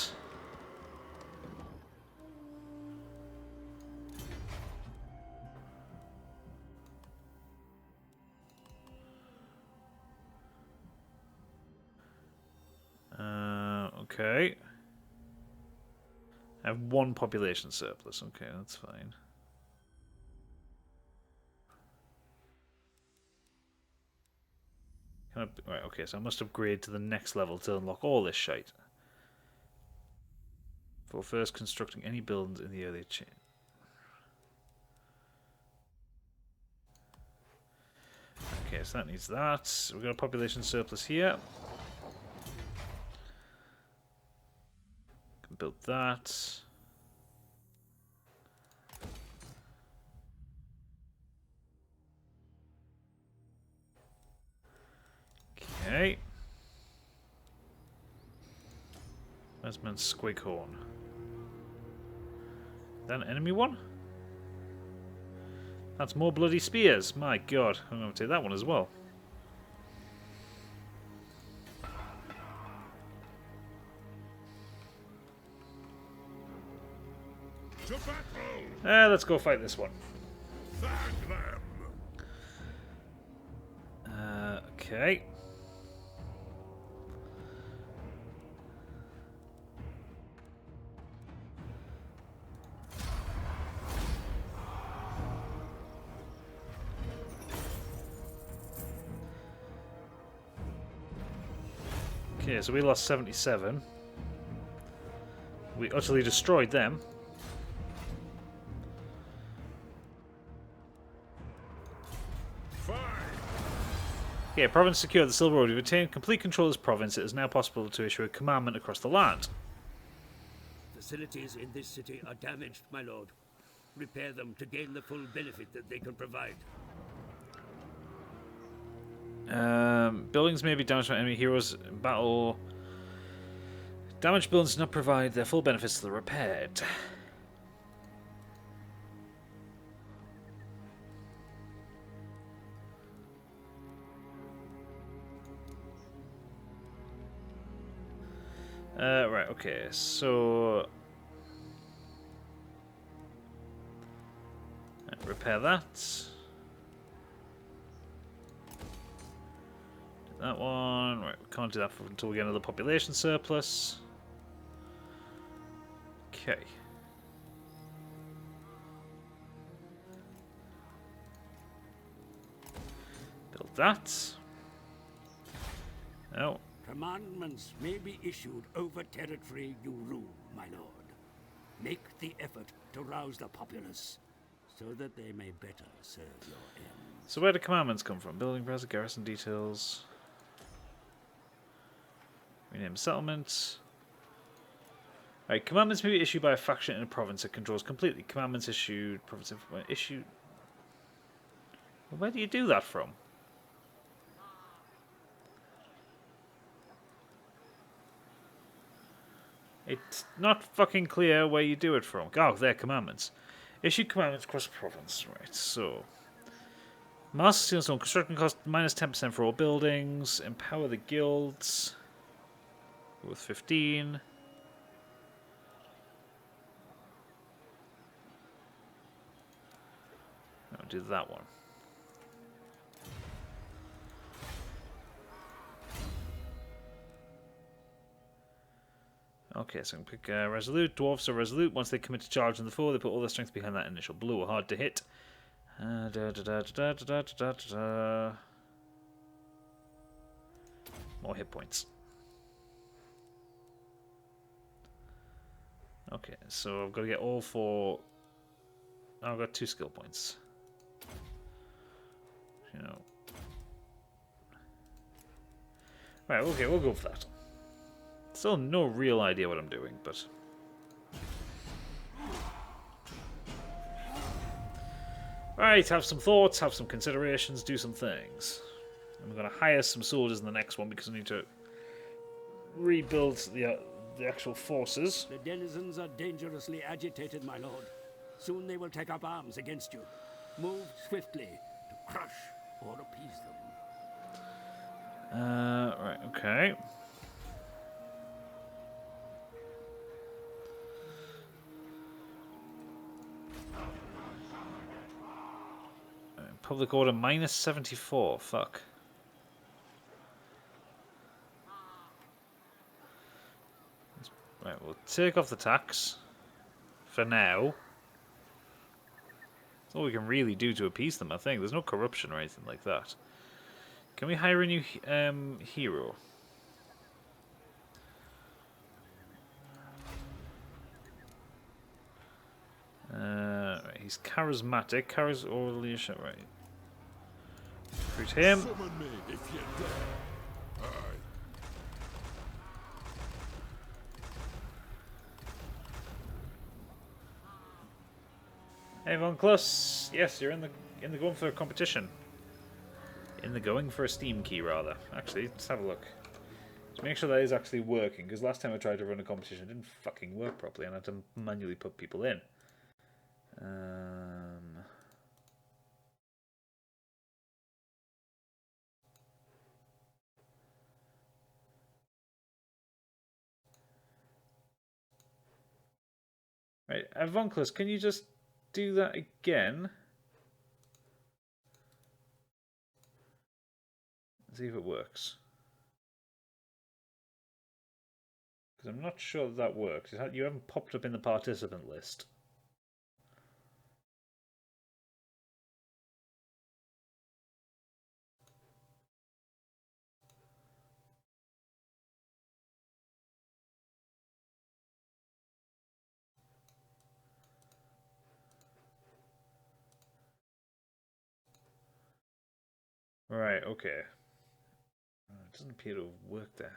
Okay. I have one population surplus. Okay, that's fine. Right, okay, so I must upgrade to the next level to unlock all this shite. For first constructing any buildings in the early chain. Okay, so that needs that. We've got a population surplus here. Can build that. Okay. Where's my Squighorn? Is that an enemy one? That's more bloody spears. My god, I'm going to take that one as well. To battle! Let's go fight this one. Thank them! Okay. Okay, so we lost 77. We utterly destroyed them. Fine! Okay, province secured. The Silver Road. We've attained complete control of this province. It is now possible to issue a commandment across the land. Facilities in this city are damaged, my lord. Repair them to gain the full benefit that they can provide. Buildings may be damaged by enemy heroes in battle. Damaged buildings do not provide their full benefits to the repaired. Right, okay, so repair that. That one. Right, we can't do that until we get another population surplus. Okay. Build that. No. Commandments may be issued over territory you rule, my lord. Make the effort to rouse the populace, so that they may better serve your ends. So where do commandments come from? Building browser, garrison details. Rename settlement. Right, commandments may be issued by a faction in a province it controls completely. Commandments issued, province issued. Well, where do you do that from? It's not fucking clear where you do it from. Oh, they're commandments. Issue commandments across the province. Right, so. Master Steelstone construction cost minus 10% for all buildings. Empower the guilds. With 15. I'll do that one. Okay, so I can pick Resolute. Dwarves are Resolute. Once they commit to charge on the foe, they put all their strength behind that initial blow. Hard to hit. More hit points. Okay, so I've got to get all 4. Oh, I've got 2 skill points. You know. Right, okay, we'll go for that. Still no real idea what I'm doing, but... Right, have some thoughts, have some considerations, do some things. I'm going to hire some soldiers in the next one because I need to rebuild the actual forces. The denizens are dangerously agitated, my lord. Soon they will take up arms against you. Move swiftly to crush or appease them. Right, okay. Public order minus 74. Fuck. Right, we'll take off the tax. For now. That's all we can really do to appease them, I think. There's no corruption or anything like that. Can we hire a new hero? Right, he's charismatic. Or leadership, right. Recruit him. Summon me if you dare. Aye. Hey, Von Klus. Yes, you're in the going for a competition. In the going for a Steam key, rather. Actually, let's have a look. Let's make sure that is actually working, because last time I tried to run a competition, it didn't fucking work properly, and I had to manually put people in. Right, Von Klus, can you just do that again? See if it works. Because I'm not sure that works. You haven't popped up in the participant list. Right, okay. It doesn't appear to have worked out.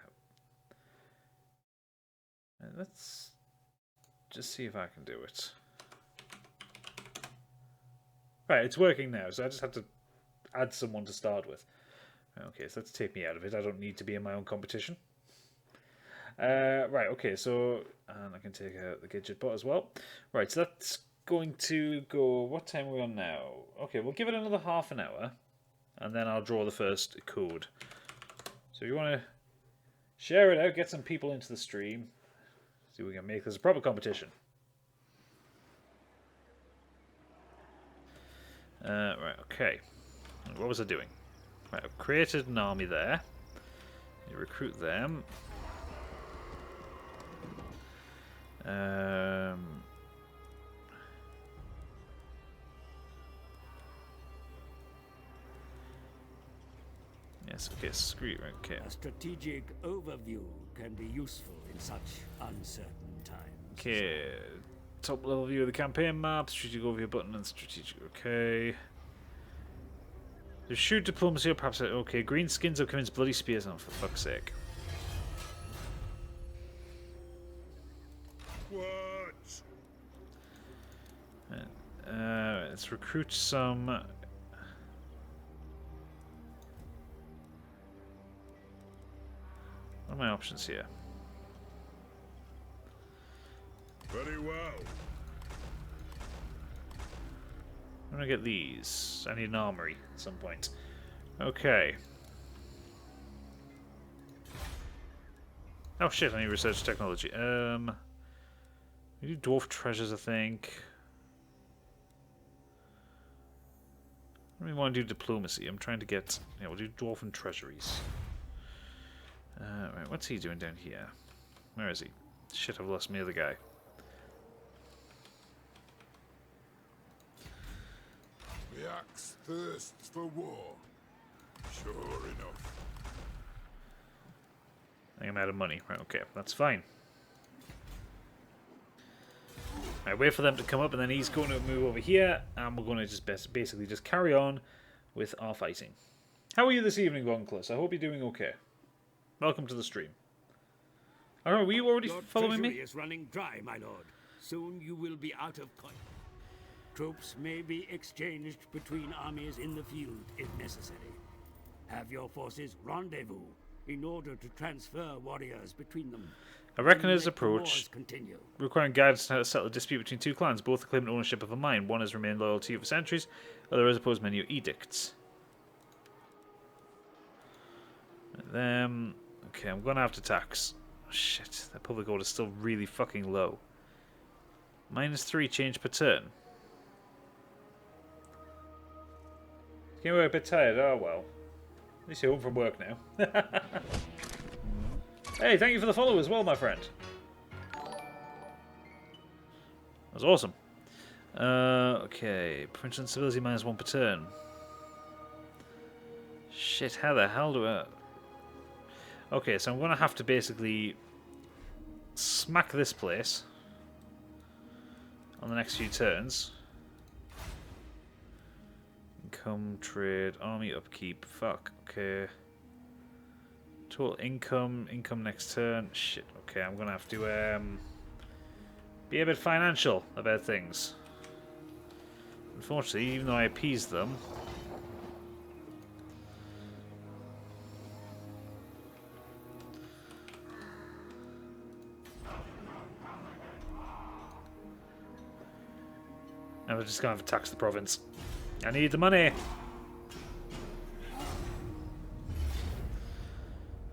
Let's just see if I can do it. Right, it's working now, so I just have to add someone to start with. Okay, so let's take me out of it. I don't need to be in my own competition. Right, okay, so and I can take out the Gidget bot as well. Right, so that's going to go... What time are we on now? Okay, we'll give it another half an hour, and then I'll draw the first code. So if you want to share it out, get some people into the stream, see if we can make this a proper competition. Right, okay. What was I doing? Right, I've created an army there. You recruit them. Yes, okay, screw it, okay. A strategic overview can be useful in such uncertain times. Okay, top level view of the campaign map, strategic overview button and strategic, okay. The shoot diplomacy or perhaps, okay, Greenskins have convinced bloody spears on, for fuck's sake. What? Let's recruit some... What are my options here? Very well. I'm gonna get these. I need an armory at some point. Okay. Oh shit, I need research technology. We do dwarf treasures, I think. I don't really want to do diplomacy. I'm trying to get... Yeah, we'll do dwarf and treasuries. Right, what's he doing down here? Where is he? Shit, I've lost me other guy. The axe thirsts for war. Sure enough. I think I'm out of money. Right, okay, that's fine. I wait for them to come up, and then he's going to move over here, and we're going to just basically just carry on with our fighting. How are you this evening, Vonclus? I hope you're doing okay. Welcome to the stream. Alright, were you already following me? Your treasury is running dry, my lord. Soon you will be out of coin. Troops may be exchanged between armies in the field if necessary. Have your forces rendezvous in order to transfer warriors between them. A reckoner's Let the approach, wars continue. requiring guides to settle a dispute between two clans, both claiming ownership of a mine. One has remained loyal to you for centuries, other has opposed many edicts. Okay, I'm gonna have to tax. Oh, shit, that public order is still really fucking low. -3 change per turn. Getting a bit tired. Oh well. At least you're home from work now. Hey, thank you for the follow as well, my friend. That's awesome. Okay, Prince and Civility -1 per turn. Shit, how the hell do I... Okay, so I'm going to have to basically smack this place on the next few turns. Income, trade, army upkeep. Fuck, okay. Total income, income next turn. Shit, okay, I'm going to have to be a bit financial about things. Unfortunately, even though I appease them... Now we're just going to have to tax the province. I need the money.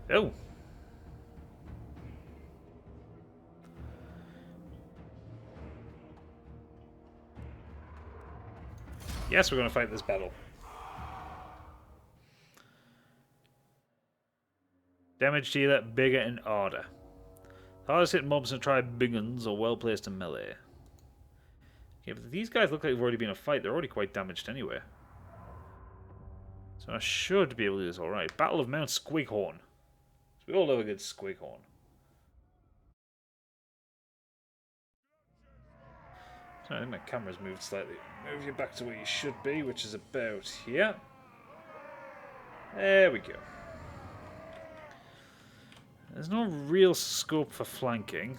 Oh. Yes, we're going to fight this battle. Damage dealer, bigger in order. Hardest hit mobs and try big uns are well placed in melee. Yeah, but these guys look like they've already been in a fight. They're already quite damaged anyway. So I should be able to do this alright. Battle of Mount Squighorn. So we all love a good Squighorn. So I think my camera's moved slightly. Move you back to where you should be, which is about here. There we go. There's no real scope for flanking.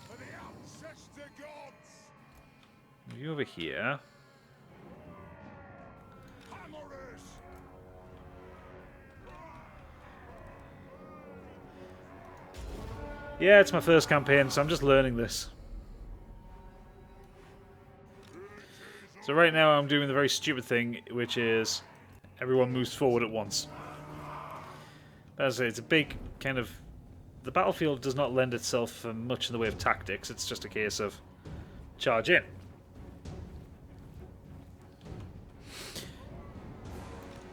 Move you over here. Yeah, it's my first campaign, so I'm just learning this. So right now I'm doing the very stupid thing, which is everyone moves forward at once. As I say, it's a big kind of... The battlefield does not lend itself for much in the way of tactics, it's just a case of charge in.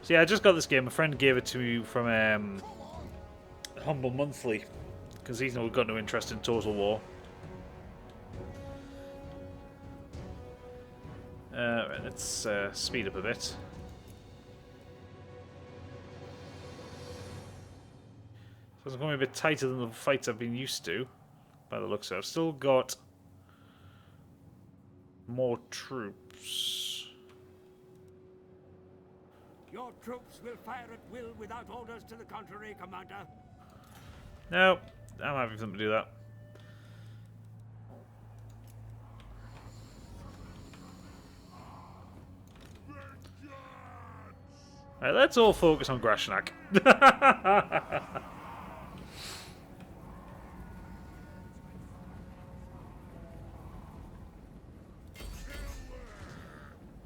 So yeah, I just got this game. A friend gave it to me from Humble Monthly, because he's got no interest in Total War. Right, let's speed up a bit. So it's going to be a bit tighter than the fights I've been used to, by the looks of it. I've still got more troops. Your troops will fire at will without orders to the contrary, Commander. No, I'm happy for them to do that. Right, let's all focus on Grashnak.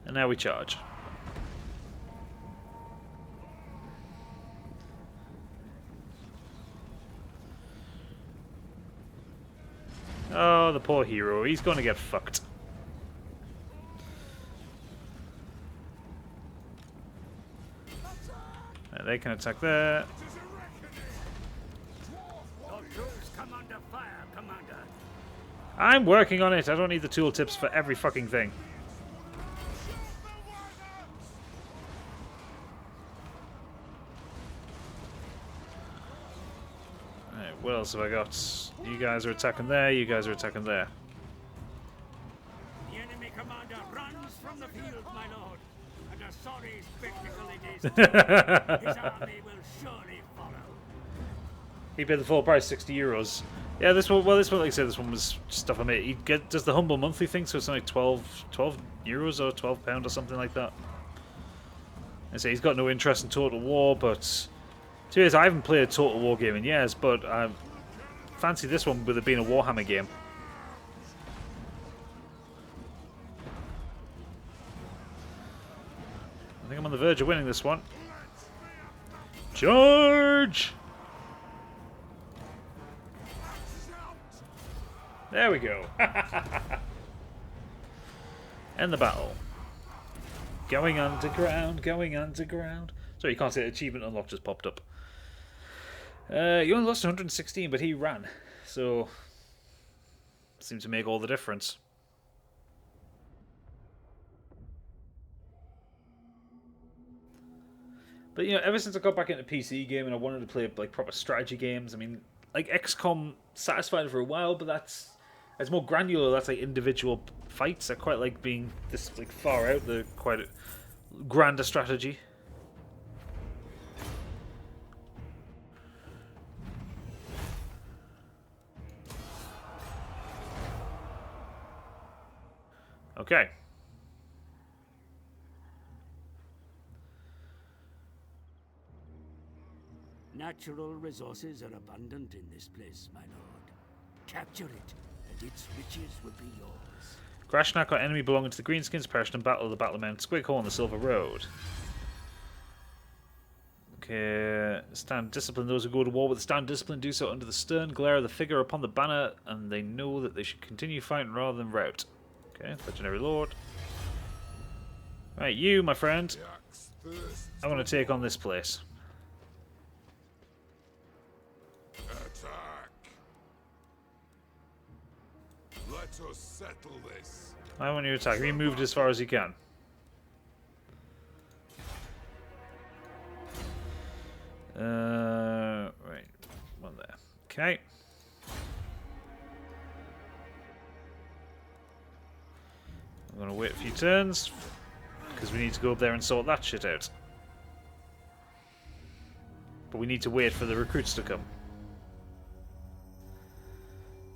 And now we charge. Oh, the poor hero. He's going to get fucked. Right, they can attack there. Your troops come under fire, Commander. I'm working on it. I don't need the tooltips for every fucking thing. Alright, what else have I got? You guys are attacking there, you guys are attacking there. The enemy commander runs from the field, my lord, and a sorry spectacle it is. His army will surely follow. He paid the full price, €60. Yeah, this one, like I said, this one was stuff I made. He does the humble monthly thing, so it's only 12 euros or £12 or something like that. And so he's got no interest in Total War, but to be honest, I haven't played a Total War game in years, but I fancy this one with it being a Warhammer game. I think I'm on the verge of winning this one. Charge! There we go. End the battle. Going underground, going underground. Sorry, you can't say achievement unlocked just popped up. You only lost 116, but he ran. So, seemed to make all the difference. But, you know, ever since I got back into PC game and I wanted to play, like, proper strategy games, I mean, like, XCOM satisfied for a while, but that's more granular. That's like individual fights. I quite like being this like far out. They're quite a grander strategy. Okay. Natural resources are abundant in this place, my lord. Capture it, and its riches will be yours. Grashnak, our enemy belonging to the Greenskins, perished in battle of the Battle of Mount Squighole on the Silver Road. Okay, stand discipline. Those who go to war with the stand discipline do so under the stern glare of the figure upon the banner, and they know that they should continue fighting rather than rout. Okay, Legendary Lord. Right, you, my friend. I want to take on this place. Let us settle this. I want you to attack. You moved as far as you can. Right, one there. Okay. I'm gonna wait a few turns because we need to go up there and sort that shit out. But we need to wait for the recruits to come.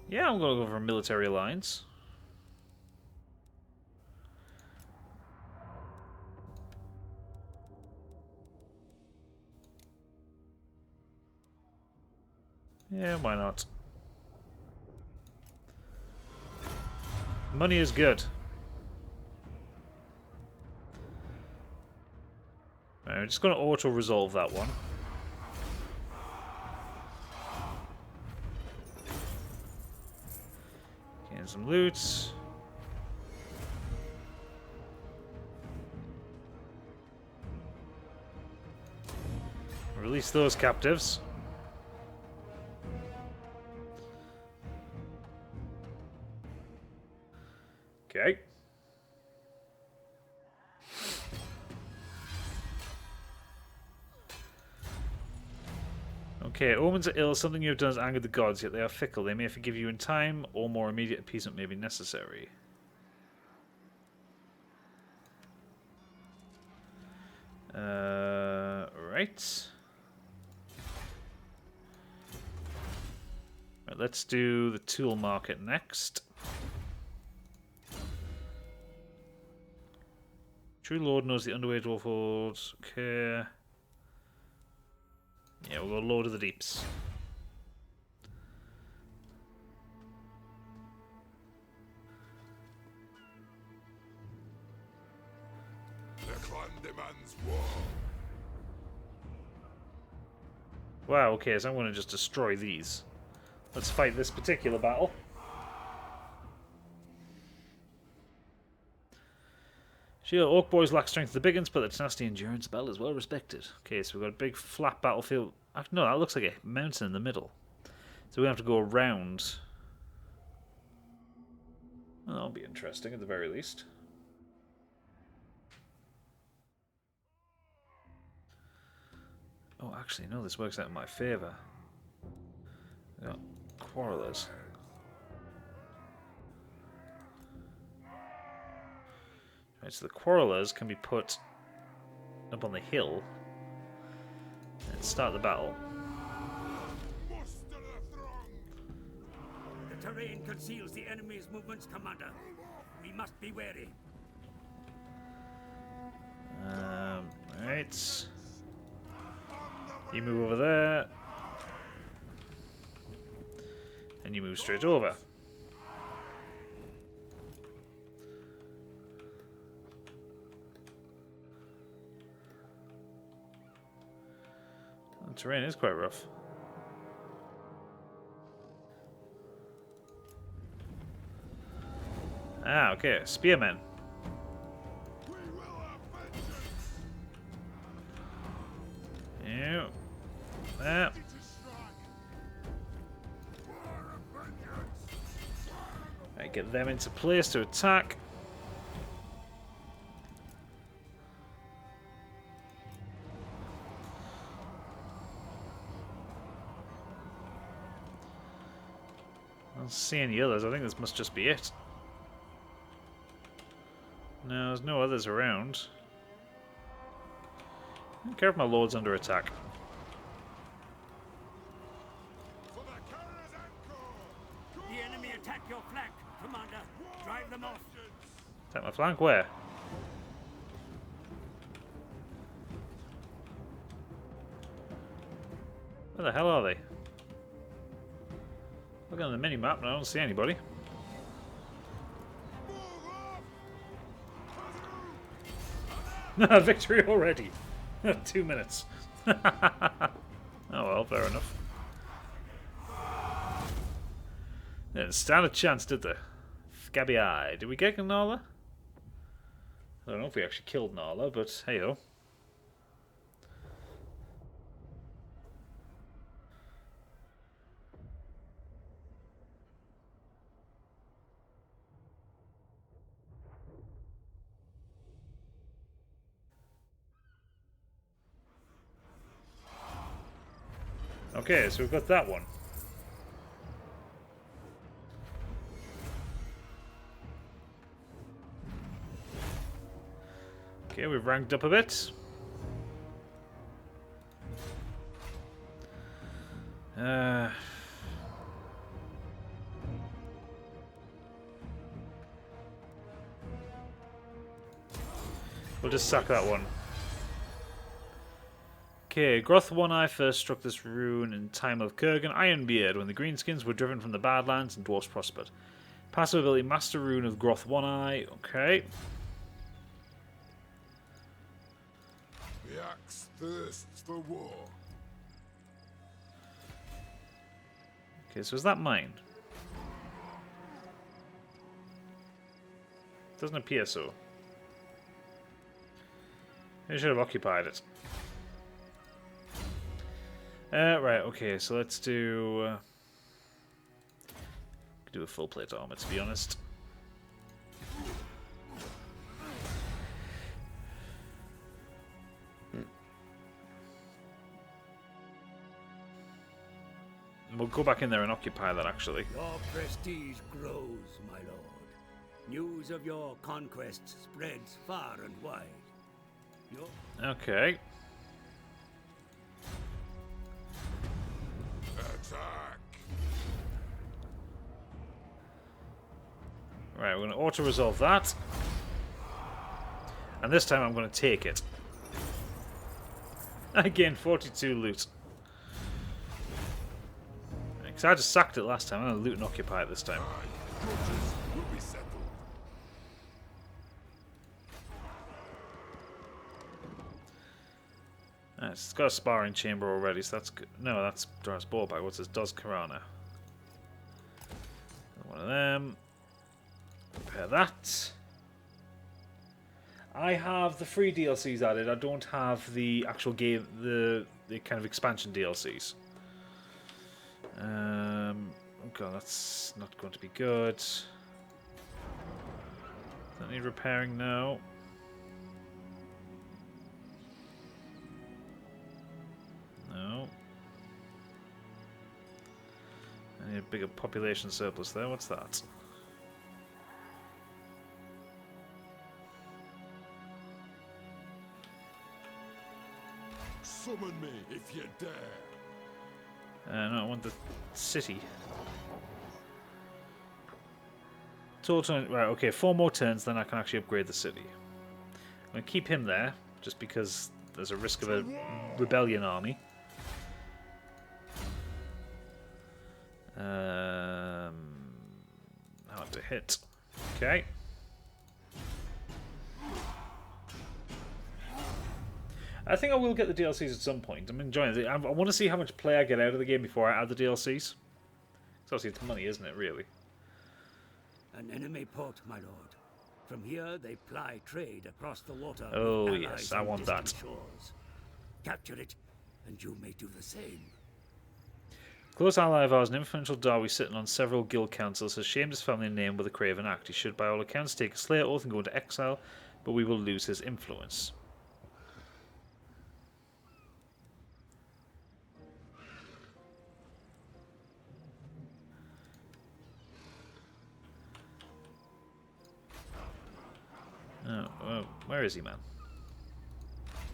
Yeah, I'm gonna go for a military alliance. Yeah, why not? Money is good. Right, we're just gonna auto-resolve that one. Getting some loot. Release those captives. Okay. Okay, omens are ill. Something you have done has angered the gods, yet they are fickle. They may forgive you in time, or more immediate appeasement may be necessary. Right. Right, let's do the tool market next. True Lord knows the underway dwarf holds. Okay. Yeah, we'll go Lord of the Deeps. The clan demands war. Wow, okay, so I'm going to just destroy these. Let's fight this particular battle. Shield, Orc boys lack strength of the big ones, but the tenacity and endurance battle is well respected. Okay, so we've got a big flat battlefield. No, that looks like a mountain in the middle. So we have to go around. That'll be interesting at the very least. Oh, actually, no, this works out in my favour. We got quarrelers. Right, so the quarrelers can be put up on the hill and start the battle. The terrain conceals the enemy's movements, Commander. We must be wary. Right. You move over there. And you move straight over. The terrain is quite rough. Ah, okay. Spearmen. Yeah. There. Right, get them into place to attack. I don't see any others. I think this must just be it. No, there's no others around. I don't care if my lord's under attack. The enemy attack your flank, Commander. Drive them off. Attack my flank? Where? Where the hell are they? Looking at the mini-map and I don't see anybody. Victory already! 2 minutes. Oh well, fair enough. They didn't stand a chance, did they? Scabby Eye. Did we get Nala? I don't know if we actually killed Nala, but hey ho. Okay, so we've got that one. Okay, we've ranked up a bit. We'll just sack that one. Okay, Groth One Eye first struck this rune in time of Kurgan Ironbeard when the Greenskins were driven from the Badlands and Dwarves prospered. Passive ability Master Rune of Groth One Eye. Okay. The axe thirsts for war. Okay, so is that mine? Doesn't appear so. I should have occupied it. Right, okay, so let's do a full plate armor, to be honest. We'll go back in there and occupy that, actually. Your prestige grows, my lord. News of your conquests spreads far and wide. Okay. Attack! Right, we're going to auto-resolve that. And this time I'm going to take it. Again, 42 loot. Because I just sacked it last time. I'm going to loot and occupy it this time. Grudges will be settled. Right, it's got a sparring chamber already, so that's good. No, that's Doris Ballbag. What's this? Does Karana. One of them. Repair that. I have the free DLCs added. I don't have the actual game, the kind of expansion DLCs. Oh god, that's not going to be good. That need repairing now. No. I need a bigger population surplus there. What's that? Summon me if you dare. No, I want the city. Total, right, okay, 4 more turns, then I can actually upgrade the city. I'm going to keep him there, just because there's a risk of a rebellion army. How to hit. Okay. I think I will get the DLCs at some point. I'm enjoying it. I want to see how much play I get out of the game before I add the DLCs. It's obviously it's money, isn't it, really? An enemy port, my lord. From here, they ply trade across the water. Oh, with yes, allies I on want distant that. Shores. Capture it, and you may do the same. Close ally of ours, an influential Darwy sitting on several guild councils, has shamed his family name with a craven act. He should, by all accounts, take a Slayer oath and go into exile, but we will lose his influence. Oh, where is he, man?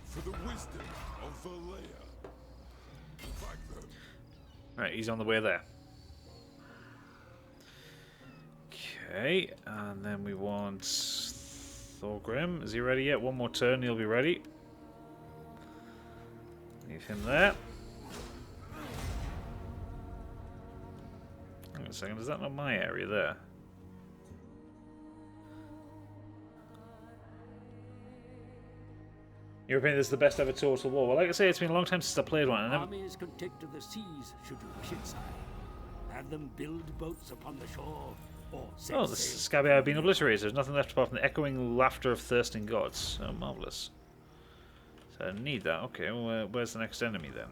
For the wisdom of Valea. Fight them. Right, he's on the way there. Okay, and then we want Thorgrim. Is he ready yet? One more turn, he'll be ready. Leave him there. Hang on a second, is that not my area there? Your opinion, this is the best ever Total War. Well, like I say, it's been a long time since I played one. Armies can take to the seas should you wish it, sire. Have them build boats upon the shore, or set Oh, the sail. Scabby have been obliterated. There's nothing left apart from the echoing laughter of thirsting gods. Oh, marvellous. So I need that. Okay, well, where's the next enemy then?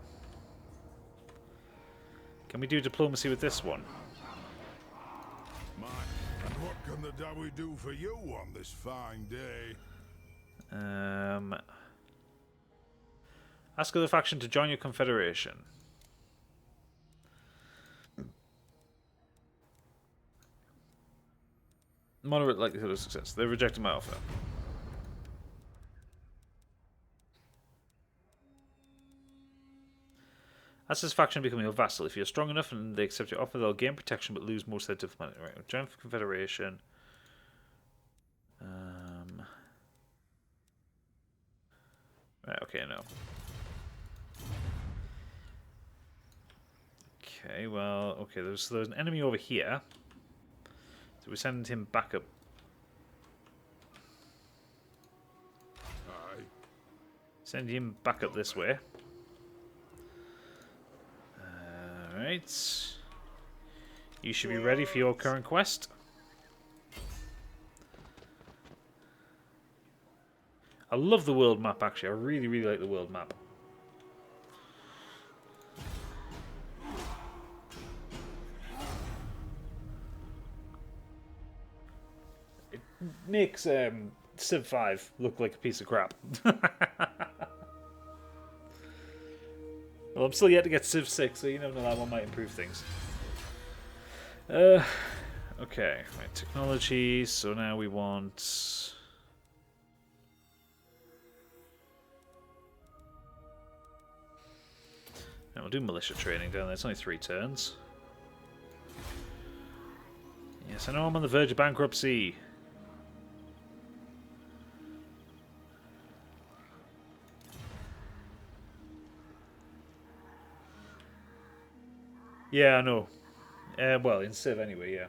Can we do diplomacy with this one? And what can the Dawi do for you on this fine day? Ask other faction to join your confederation. Moderate likelihood of success. They've rejected my offer. Ask this faction to become your vassal. If you're strong enough and they accept your offer, they'll gain protection but lose most of their diplomatic. Right, join the confederation. Right, okay, no. Okay, well, okay, there's an enemy over here. So we send him back up. Aye. Send him back up this way. Alright. You should be ready for your current quest. I love the world map, actually. I really, really like the world map. It makes Civ 5 look like a piece of crap. Well, I'm still yet to get Civ 6, so you never know, that one might improve things. Okay, right, technology. So now we want... Now we'll do militia training down there. It's only 3 turns. Yes, I know I'm on the verge of bankruptcy. Yeah, I know. Well, in Civ anyway, yeah.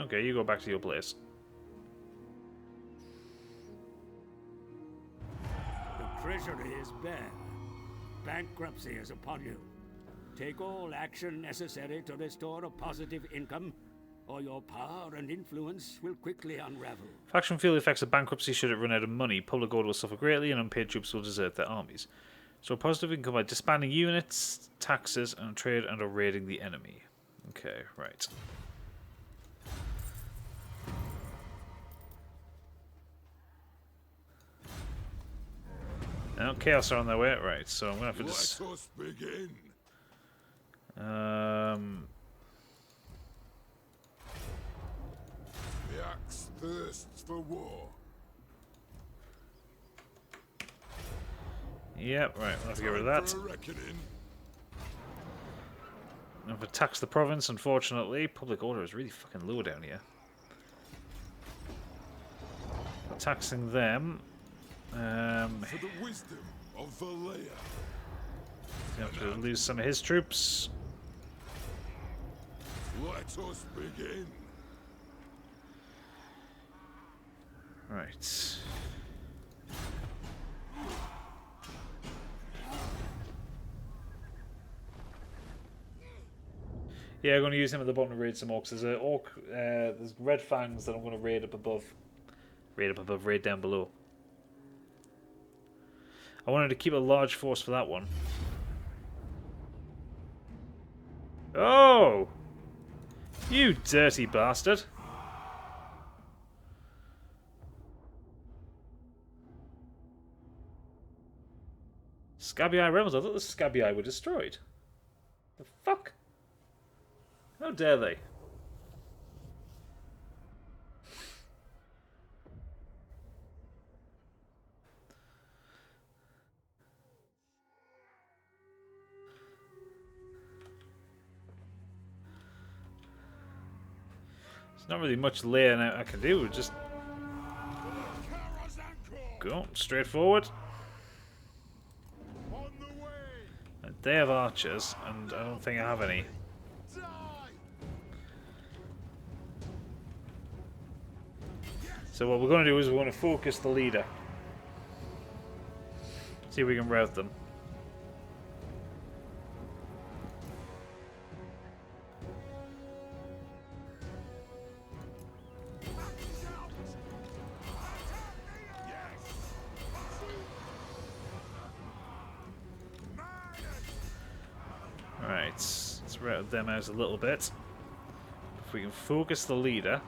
Okay, you go back to your place. The treasury is bare. Bankruptcy is upon you. Take all action necessary to restore a positive income, or your power and influence will quickly unravel. Faction feel the effects of bankruptcy should it run out of money. Public order will suffer greatly, and unpaid troops will desert their armies. So positive income by disbanding units, taxes, and trade, and or raiding the enemy. Okay, right. Now, chaos are on their way. Right, so I'm gonna have to just. Let us begin. The axe thirsts for war. Yep, right, we'll have to get rid of that. I've attacked the province, unfortunately. Public order is really fucking low down here. Taxing them. For the wisdom of Valea. Have to lose some of his troops. Let us begin. Right. Yeah, I'm going to use him at the bottom to raid some orcs. There's an orc, there's red fangs that I'm going to raid up above. Raid up above, raid down below. I wanted to keep a large force for that one. Oh! You dirty bastard! Scabby Eye Rebels, I thought the Scabby Eye were destroyed. The fuck? How dare they? There's not really much laying out I can do, just go straight forward. And they have archers, and I don't think I have any. So what we're going to do is we're going to focus the leader. See if we can rout them. Alright, let's rout them out a little bit. If we can focus the leader,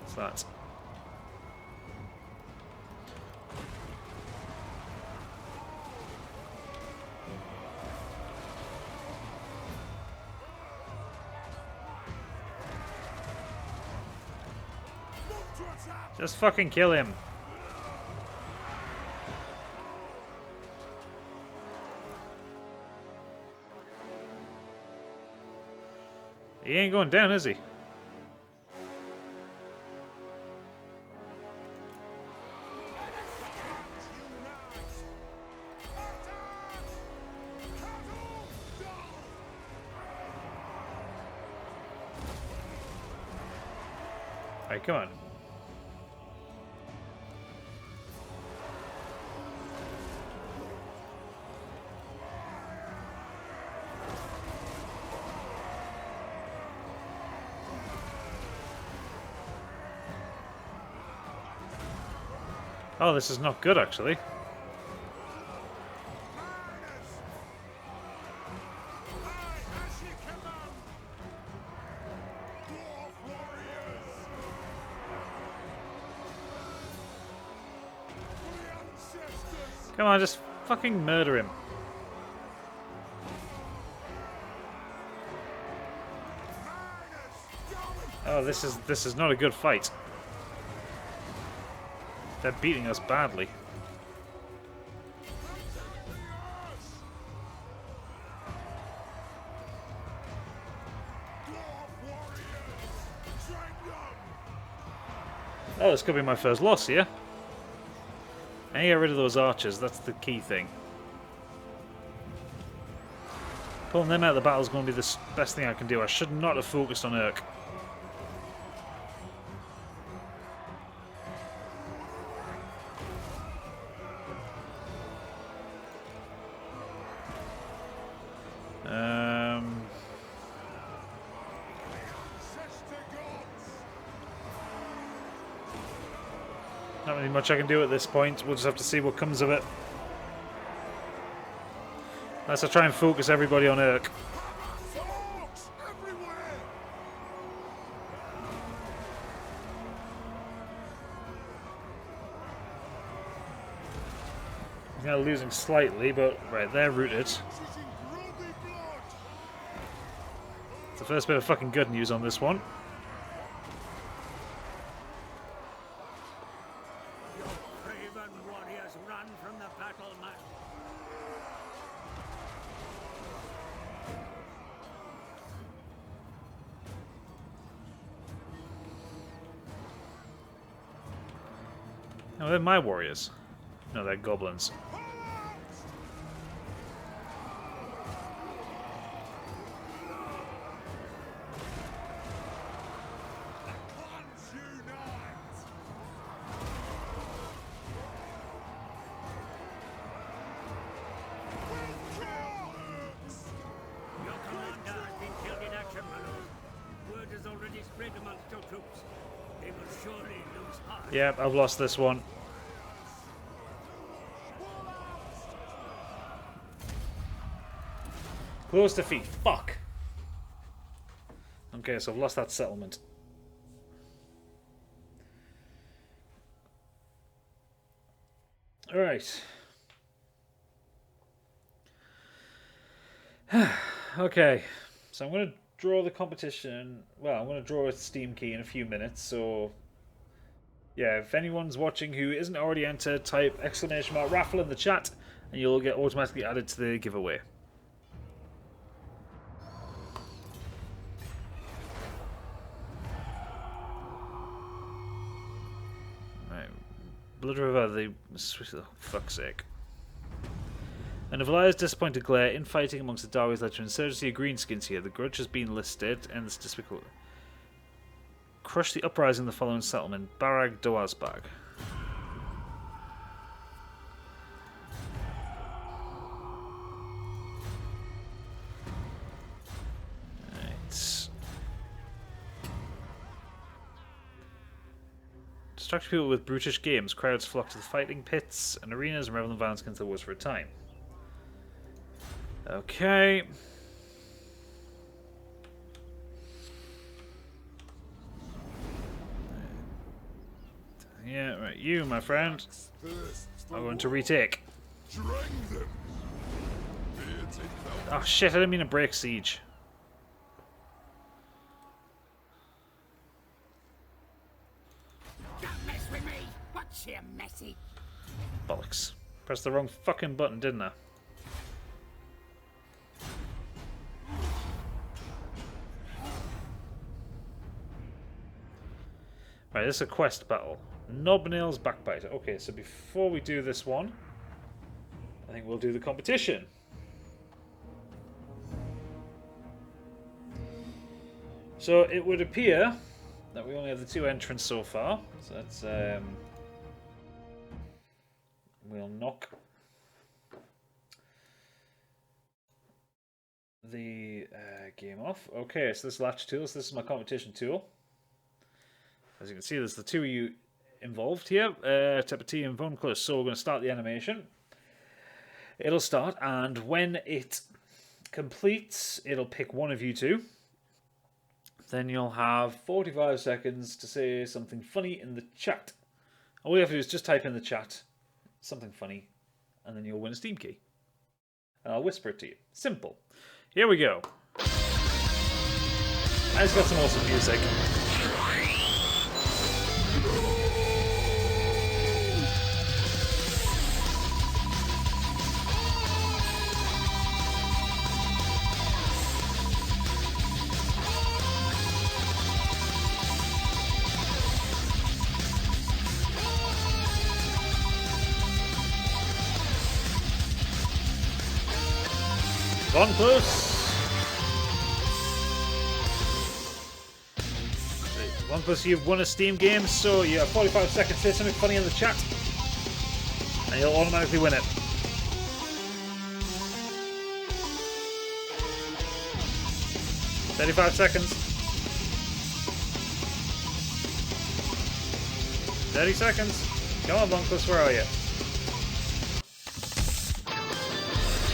what's that? Just fucking kill him. He ain't going down, is he? Alright, come on. Oh, this is not good, actually. Come on, just fucking murder him. Oh, this is not a good fight. They're beating us badly. Oh, this could be my first loss here. And get rid of those archers, that's the key thing. Pulling them out of the battle is going to be the best thing I can do. I should not have focused on Urk. really much I can do at this point. We'll just have to see what comes of it. Unless I try and focus everybody on Irk. Orcs everywhere! He's now losing slightly, but right, they're rooted. She's in grubby blood! It's the first bit of fucking good news on this one. Your craven warriors run from the battle, man. No, they're my warriors. No, they're goblins. Clans unite! Your commander has been killed in action, my lord. Word has already spread amongst your troops. They will surely lose heart. Yep, I've lost this one. Close defeat. Fuck. Okay, so I've lost that settlement. Alright. Okay, so I'm going to draw the competition. Well, I'm going to draw a Steam key in a few minutes, so yeah, if anyone's watching who isn't already entered, type !raffle in the chat and you'll get automatically added to the giveaway. Right. Blood River, the oh, fuck's sake. And Avalia's disappointed glare in fighting amongst the Dwarves led to insurgency of Greenskins here. The grudge has been listed and this despicable. Crush the uprising in the following settlement. Barag Doazbag. Right. Distract people with brutish games. Crowds flock to the fighting pits and arenas and revel in violence against the wars for a time. Okay. Yeah, right. You, my friend, are going to retake. Drain them! Beards in Oh shit, I didn't mean to break siege. Don't mess with me. What's your message? Bollocks. Pressed the wrong fucking button, didn't I? Right, this is a quest battle. Knobnail's Backbiter. Okay, so before we do this one, I think we'll do the competition. So it would appear that we only have the 2 entrants so far. So that's we'll knock the game off. Okay, so this is Latch Tools. This is my competition tool. As you can see, there's the 2 of you involved here. Tepati and Von Close. So we're going to start the animation. It'll start, and when it completes, it'll pick one of you 2. Then you'll have 45 seconds to say something funny in the chat. All you have to do is just type in the chat something funny, and then you'll win a Steam key. And I'll whisper it to you. Simple. Here we go. I just got some awesome music. Von Close. One Plus, you've won a Steam game, so you have 45 seconds to say something funny in the chat, and you'll automatically win it. "35 seconds. 30 seconds. Come on, Bunkus, where are you?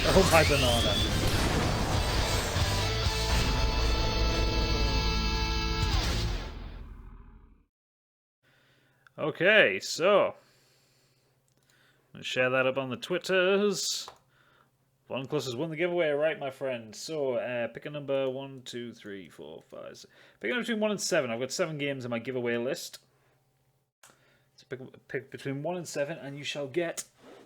Oh my banana. Okay, so let's share that up on the Twitters. Bunkus has won the giveaway, right, my friend? So pick a number 1, 2, 3, 4, 5, 6. Pick a number between 1 and 7. I've got 7 games in my giveaway list. So pick between 1 and 7, and you shall get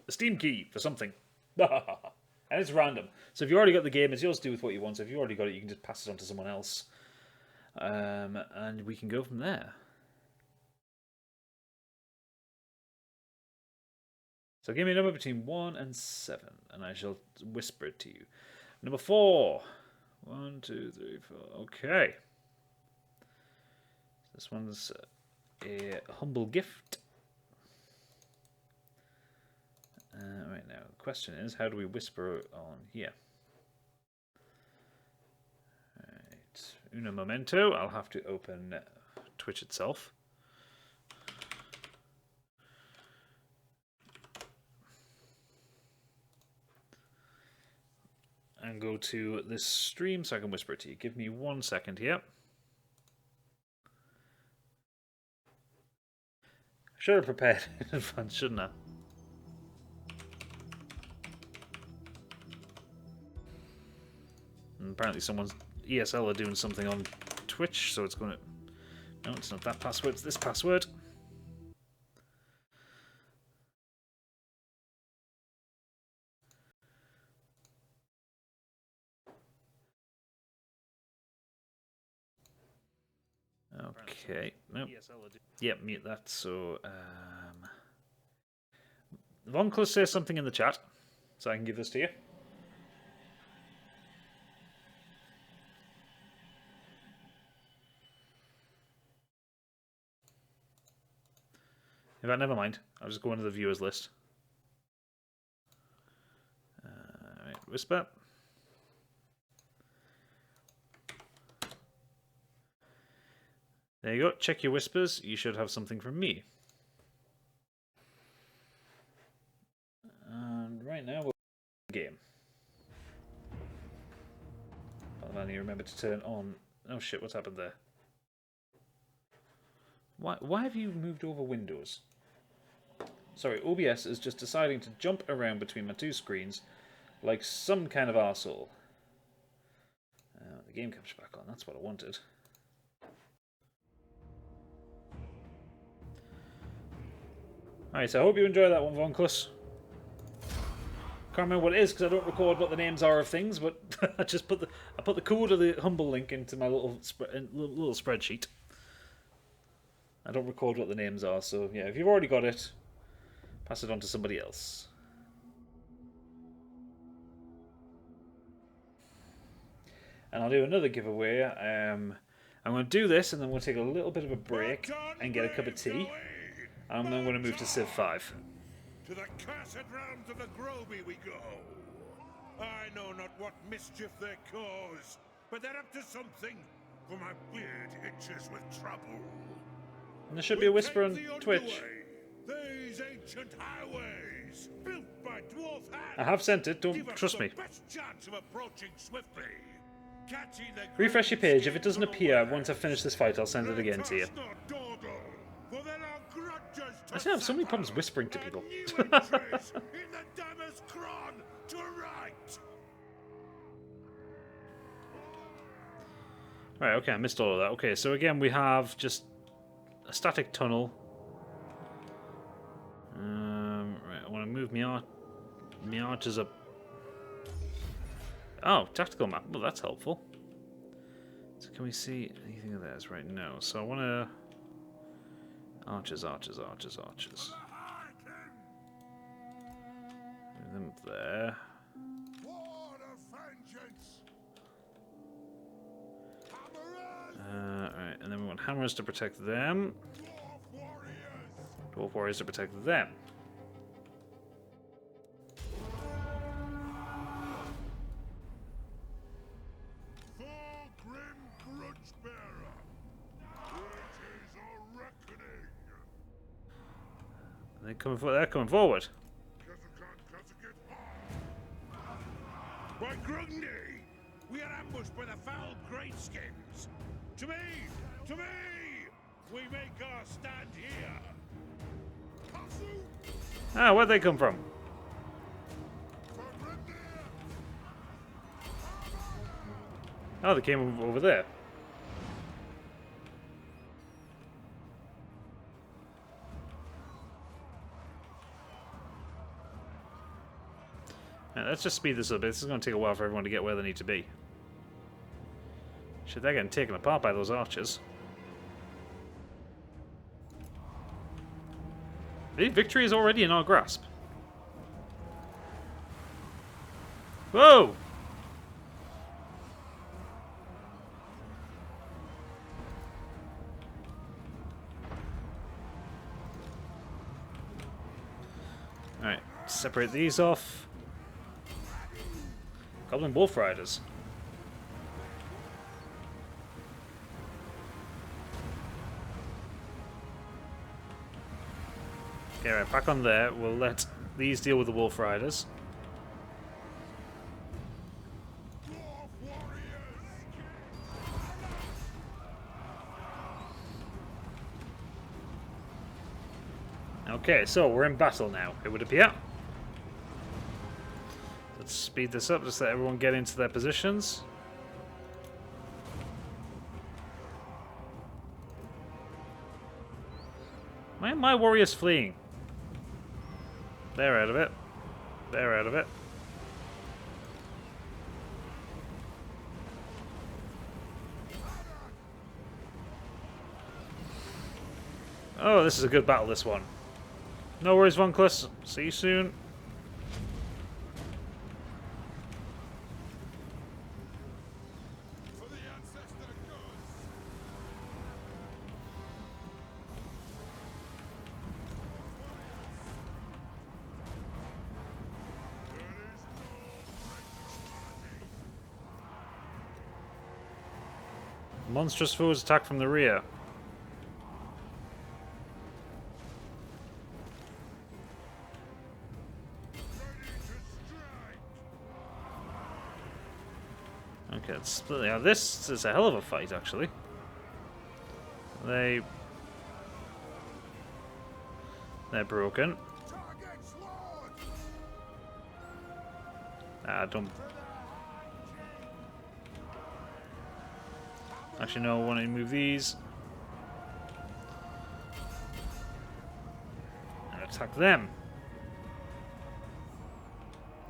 a Steam key for something. And it's random. So if you already got the game, it's yours to do with what you want. So if you already got it, you can just pass it on to someone else. And we can go from there. So give me a number between 1 and 7, and I shall whisper it to you. Number 4. 1, 2, 3, 4. Okay. This one's a humble gift. Right now, the question is, how do we whisper on here? Right. Uno momento. I'll have to open Twitch itself. And go to this stream so I can whisper it to you. Give me 1 second here. I should have prepared in advance, shouldn't I? And apparently someone's ESL are doing something on Twitch, so it's going to... No, it's not that password, it's this password. Okay, nope. Yep, mute that. So, Vonclus says something in the chat, so I can give this to you. In fact, never mind. I'll just go into the viewers list. Right, whisper. There you go. Check your whispers. You should have something from me. And right now we're in the game. I'll only remember to turn on. Oh shit! What's happened there? Why have you moved over Windows? Sorry, OBS is just deciding to jump around between my two screens like some kind of arsehole. The game comes back on. That's what I wanted. Alright, so I hope you enjoy that one, Vonclus. Can't remember what it is because I don't record what the names are of things, but I just put the code of the Humble link into my little spreadsheet. I don't record what the names are, so yeah, if you've already got it, pass it on to somebody else. And I'll do another giveaway. I'm going to do this, and then we'll take a little bit of a break and get a cup of tea. And then I'm going to move to Civ 5. To the cursed realms of the Groby we go. I know not what mischief they cause, but they're up to something, for my beard itches with trouble. And there should be a whisper on Twitch. These ancient highways, built by dwarf hands, I have sent it, don't trust me. Best chance of approaching swiftly. Refresh your page. If it doesn't appear once I've finished this fight, I'll send it again to you. I still have so many problems whispering to people. Right, okay, I missed all of that. Okay, so again, we have just a static tunnel. Right, I want to move my archers up. Oh, tactical map. Well, that's helpful. So can we see anything of theirs right now? So I want to... Archers. Move them there. Alright, and then we want hammers to protect them. Dwarf warriors to protect them. They're coming forward. By Grundy, we are ambushed by the foul Greenskins. To me! To me! We make our stand here. Ah, where'd they come from? Oh, they came over there. Right, let's just speed this up a bit. This is going to take a while for everyone to get where they need to be. Shit, they're getting taken apart by those archers. The victory is already in our grasp. Whoa! Alright, separate these off. Goblin Wolf Riders. Okay, right, back on there. We'll let these deal with the Wolf Riders. Okay, so we're in battle now, it would appear. Let's speed this up, just let everyone get into their positions. Why are my warriors fleeing? They're out of it. They're out of it. Oh, this is a good battle, this one. No worries, Von Kluss. See you soon. Monstrous foes attack from the rear. Okay, let's split. Now this is a hell of a fight, actually. They're broken. Don't. Actually, no, I want to move these. And attack them.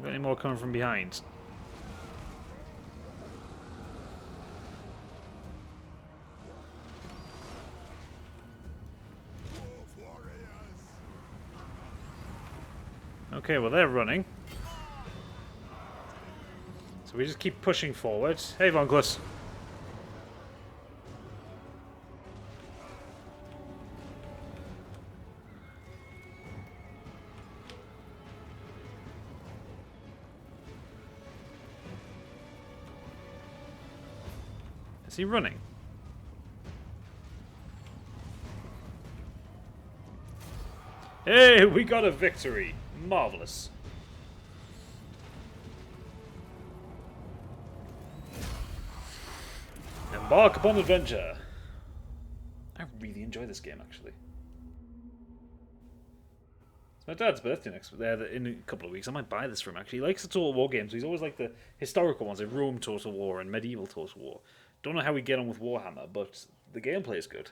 Got any more coming from behind? Okay, well they're running. So we just keep pushing forward. Hey, Von Kluss. Is he running? Hey, we got a victory! Marvelous. Embark upon adventure. I really enjoy this game, actually. It's my dad's birthday in a couple of weeks. I might buy this for him, actually. He likes the Total War games. He's always like the historical ones, like Rome Total War and Medieval Total War. Don't know how we get on with Warhammer, but the gameplay is good.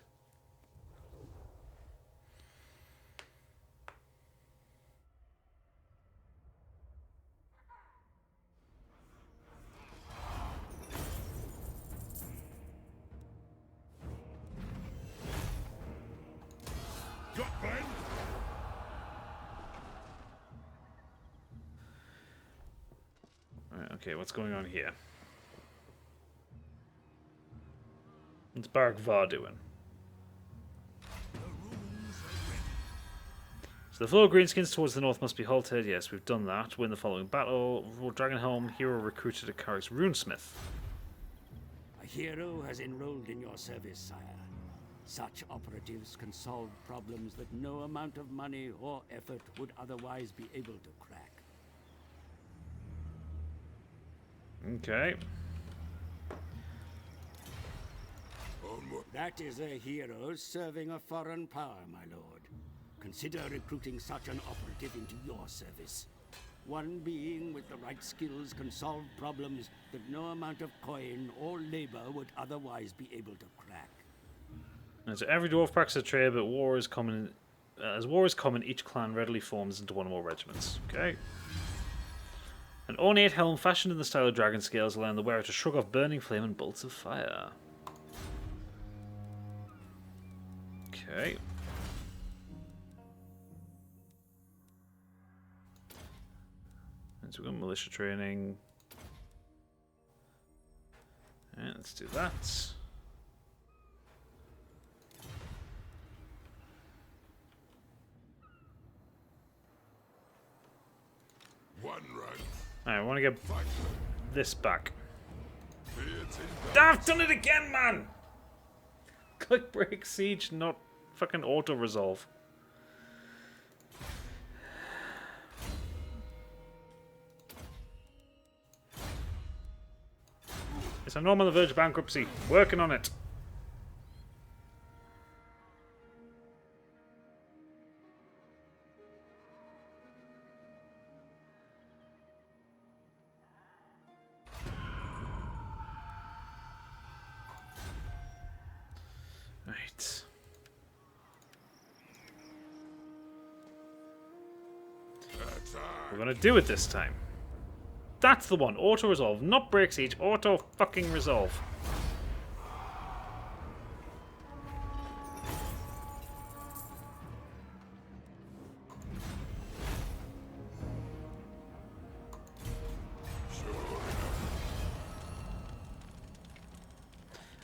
Okay, what's going on here? What's Barak Var doing? So the flow of Greenskins towards the north must be halted. Yes, we've done that. Win the following battle. Dragonhelm, hero recruited a Carrick's runesmith. A hero has enrolled in your service, sire. Such operatives can solve problems that no amount of money or effort would otherwise be able to crack. Okay. That is a hero serving a foreign power, my lord. Consider recruiting such an operative into your service. One being with the right skills can solve problems that no amount of coin or labor would otherwise be able to crack. And so every dwarf practices a trade, but war is common. As war is common, each clan readily forms into one or more regiments. Okay. An ornate helm fashioned in the style of dragon scales, allowing the wearer to shrug off burning flame and bolts of fire. Okay. And so we've got militia training. And let's do that. One run. Alright, I want to get this back. I've done it again, man! Click break siege, not fucking auto resolve. Yes, I know I'm on the verge of bankruptcy. Working on it. Right. We're gonna do it this time. That's the one. Auto resolve, not break siege. Auto fucking resolve.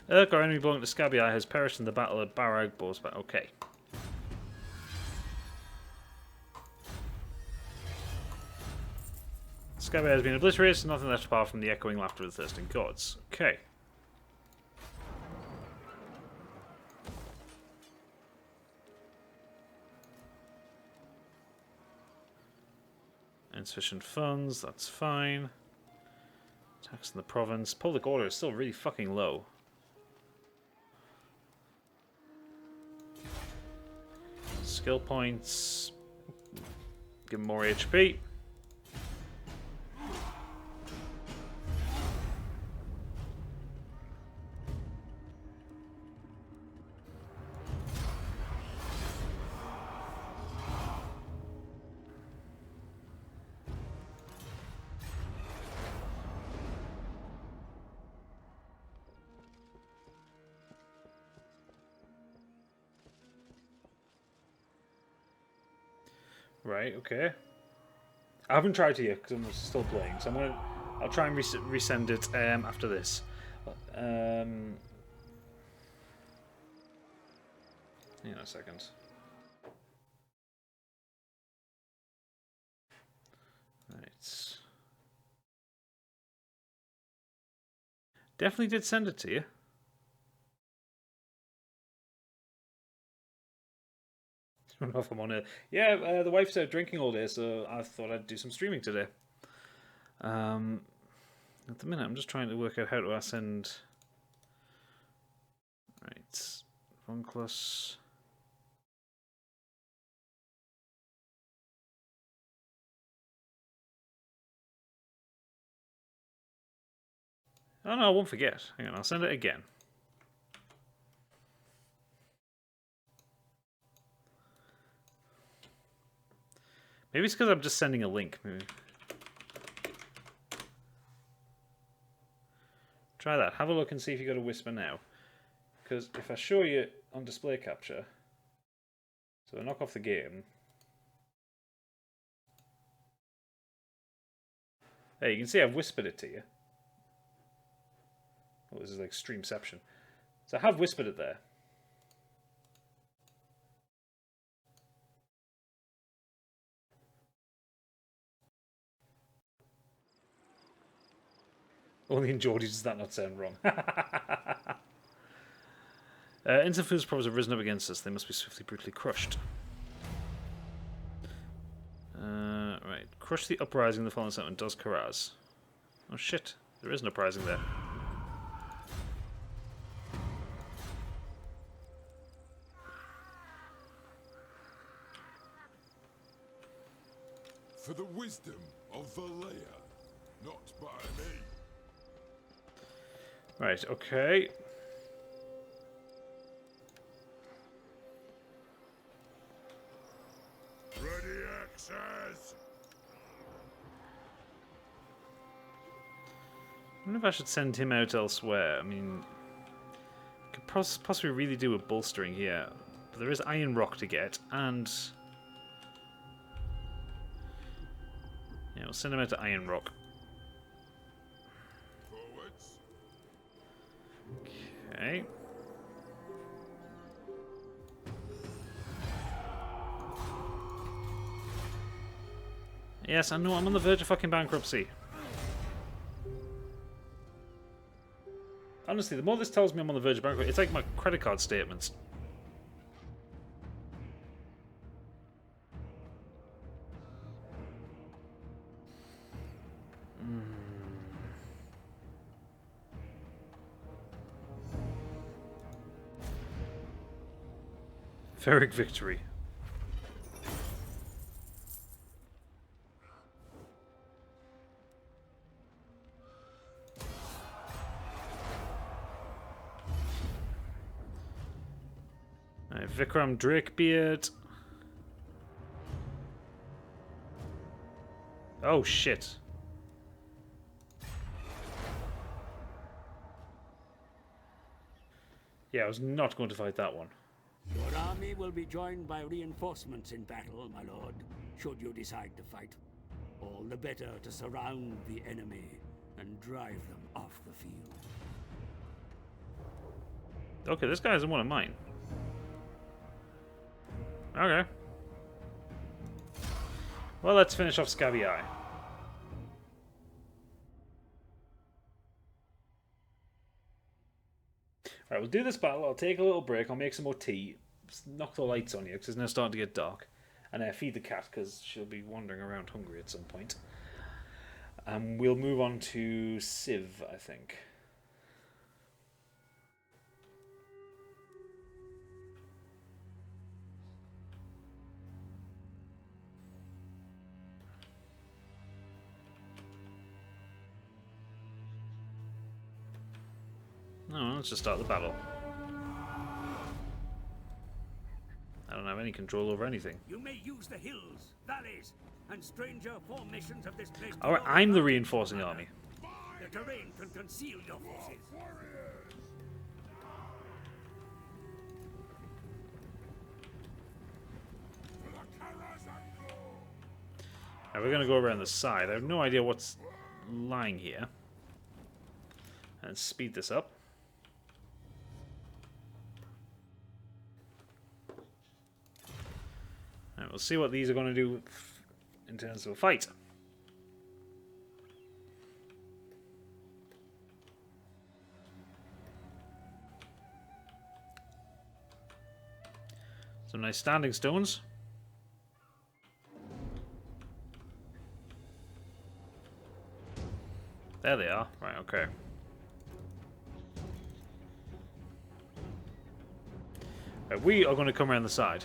Urk, our enemy belonging to Scabby Eye, has perished in the battle of Barag Borsbat. Okay. Scabby Eye has been obliterated, so nothing left apart from the echoing laughter of the thirsting gods. Okay. Insufficient funds, that's fine. Tax in the province. Public order is still really fucking low. Skill points. Give him more HP. Right, okay. I haven't tried to yet because I'm still playing, so I'll try and resend it after this. Hang on a second. Right. Definitely did send it to you. I don't know if I'm on it. Yeah, the wife's out drinking all day, so I thought I'd do some streaming today. At the minute, I'm just trying to work out how to send. Right, Vonclus. Oh no, I won't forget. Hang on, I'll send it again. Maybe it's because I'm just sending a link. Maybe. Try that. Have a look and see if you got a whisper now. Because if I show you on display capture, so I knock off the game. Hey, you can see I've whispered it to you. Oh, this is like streamception. So I have whispered it there. Only in Geordie does that not sound wrong. Instant food probes have risen up against us. They must be swiftly, brutally crushed. Right. Crush the uprising in the fallen settlement. Does Karaz. Oh shit. There is an uprising there. For the wisdom of Valea, not by me. Right, okay. Ready access. I wonder if I should send him out elsewhere. I mean, could possibly really do a bolstering here. But there is Iron Rock to get, and yeah, we'll send him out to Iron Rock. Forwards. Okay. Yes, I know, I'm on the verge of fucking bankruptcy. Honestly, the more this tells me I'm on the verge of bankruptcy, it's like my credit card statements. Ferric victory. Vikram Drakebeard. Oh shit. Yeah, I was not going to fight that one. Your army will be joined by reinforcements in battle, my lord, should you decide to fight. All the better to surround the enemy and drive them off the field. Okay, this guy isn't one of mine. Okay. Well, let's finish off Scabby Eye. Alright, we'll do this battle. I'll take a little break. I'll make some more tea. Just knock the lights on you because it's now starting to get dark. And feed the cat because she'll be wandering around hungry at some point. We'll move on to Civ, I think. No, let's just start the battle. I don't have any control over anything. You may use the hills, valleys, and stranger formations of this place. Alright, I'm the reinforcing army. The terrain can conceal your forces. Now we're going to go around the side. I have no idea what's lying here. And speed this up. And we'll see what these are going to do in terms of a fight. Some nice standing stones. There they are. Right, okay. Right, we are going to come around the side.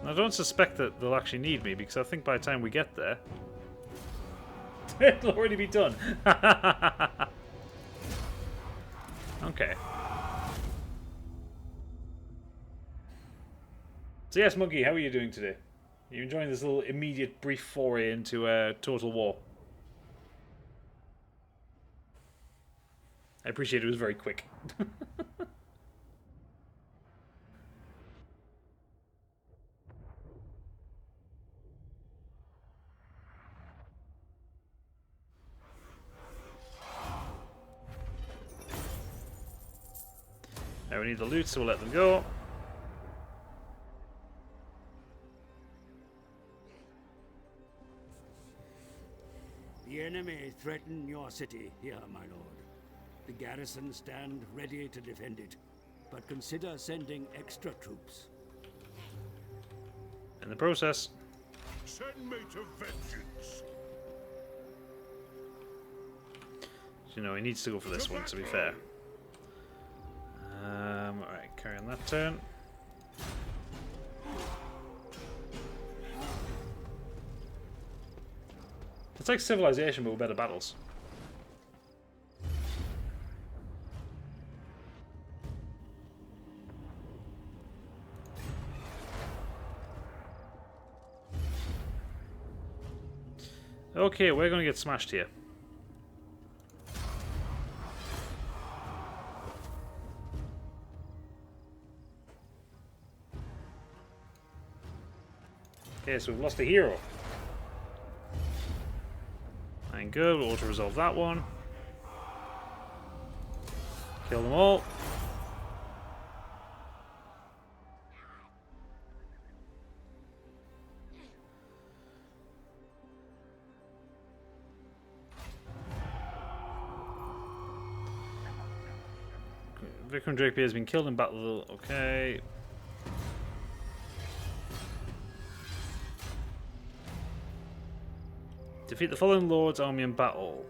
I don't suspect that they'll actually need me, because I think by the time we get there, it'll already be done. Okay. So yes, Monkey, how are you doing today? Are you enjoying this little immediate brief foray into Total War? I appreciate it was very quick. Now we need the loot, so we'll let them go. The enemy threaten your city here, my lord. The garrison stand ready to defend it, but consider sending extra troops. In the process. Send me to vengeance. You know, he needs to go for this one, to be fair. Alright, carry on that turn. It's like Civilization, but with better battles. Okay, we're going to get smashed here. Okay, so we've lost a hero. And good, we'll auto-resolve that one. Kill them all. Vikram Drapier has been killed in battle. Okay. Defeat the following Lord's army in battle.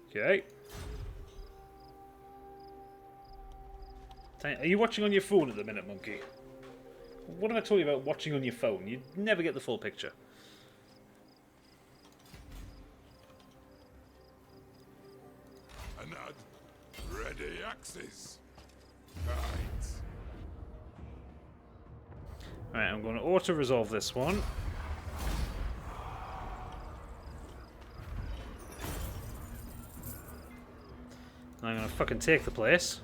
Okay. Are you watching on your phone at the minute, Monkey? What have I told you about watching on your phone? You never get the full picture. Anad, ready axes. Right. Right, I'm going to auto-resolve this one. I'm going to fucking take the place.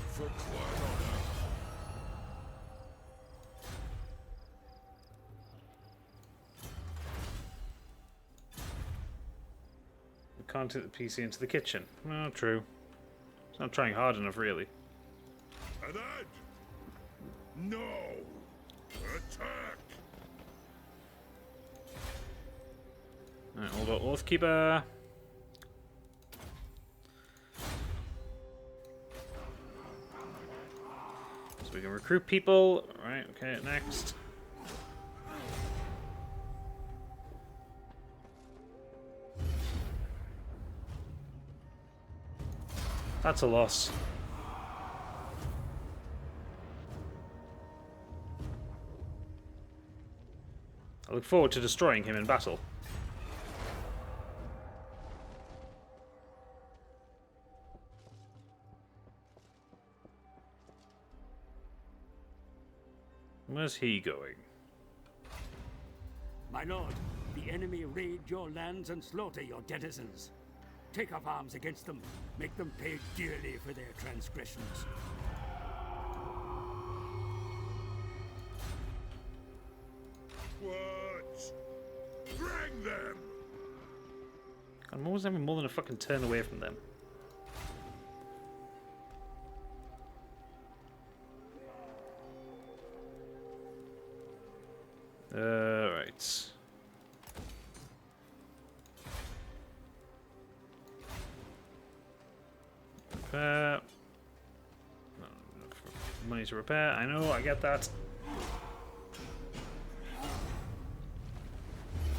For clan honor. We can't take the PC into the kitchen. No, true. It's not trying hard enough, really. Anad! No! Attack! Alright, hold on, Oathkeeper. So we can recruit people. Right, okay, next. That's a loss. I look forward to destroying him in battle. Where's he going? My lord, the enemy raid your lands and slaughter your denizens. Take up arms against them. Make them pay dearly for their transgressions. What? Bring them! I'm always having more than a fucking turn away from them. Right. Repair. No, money to repair. I know, I get that.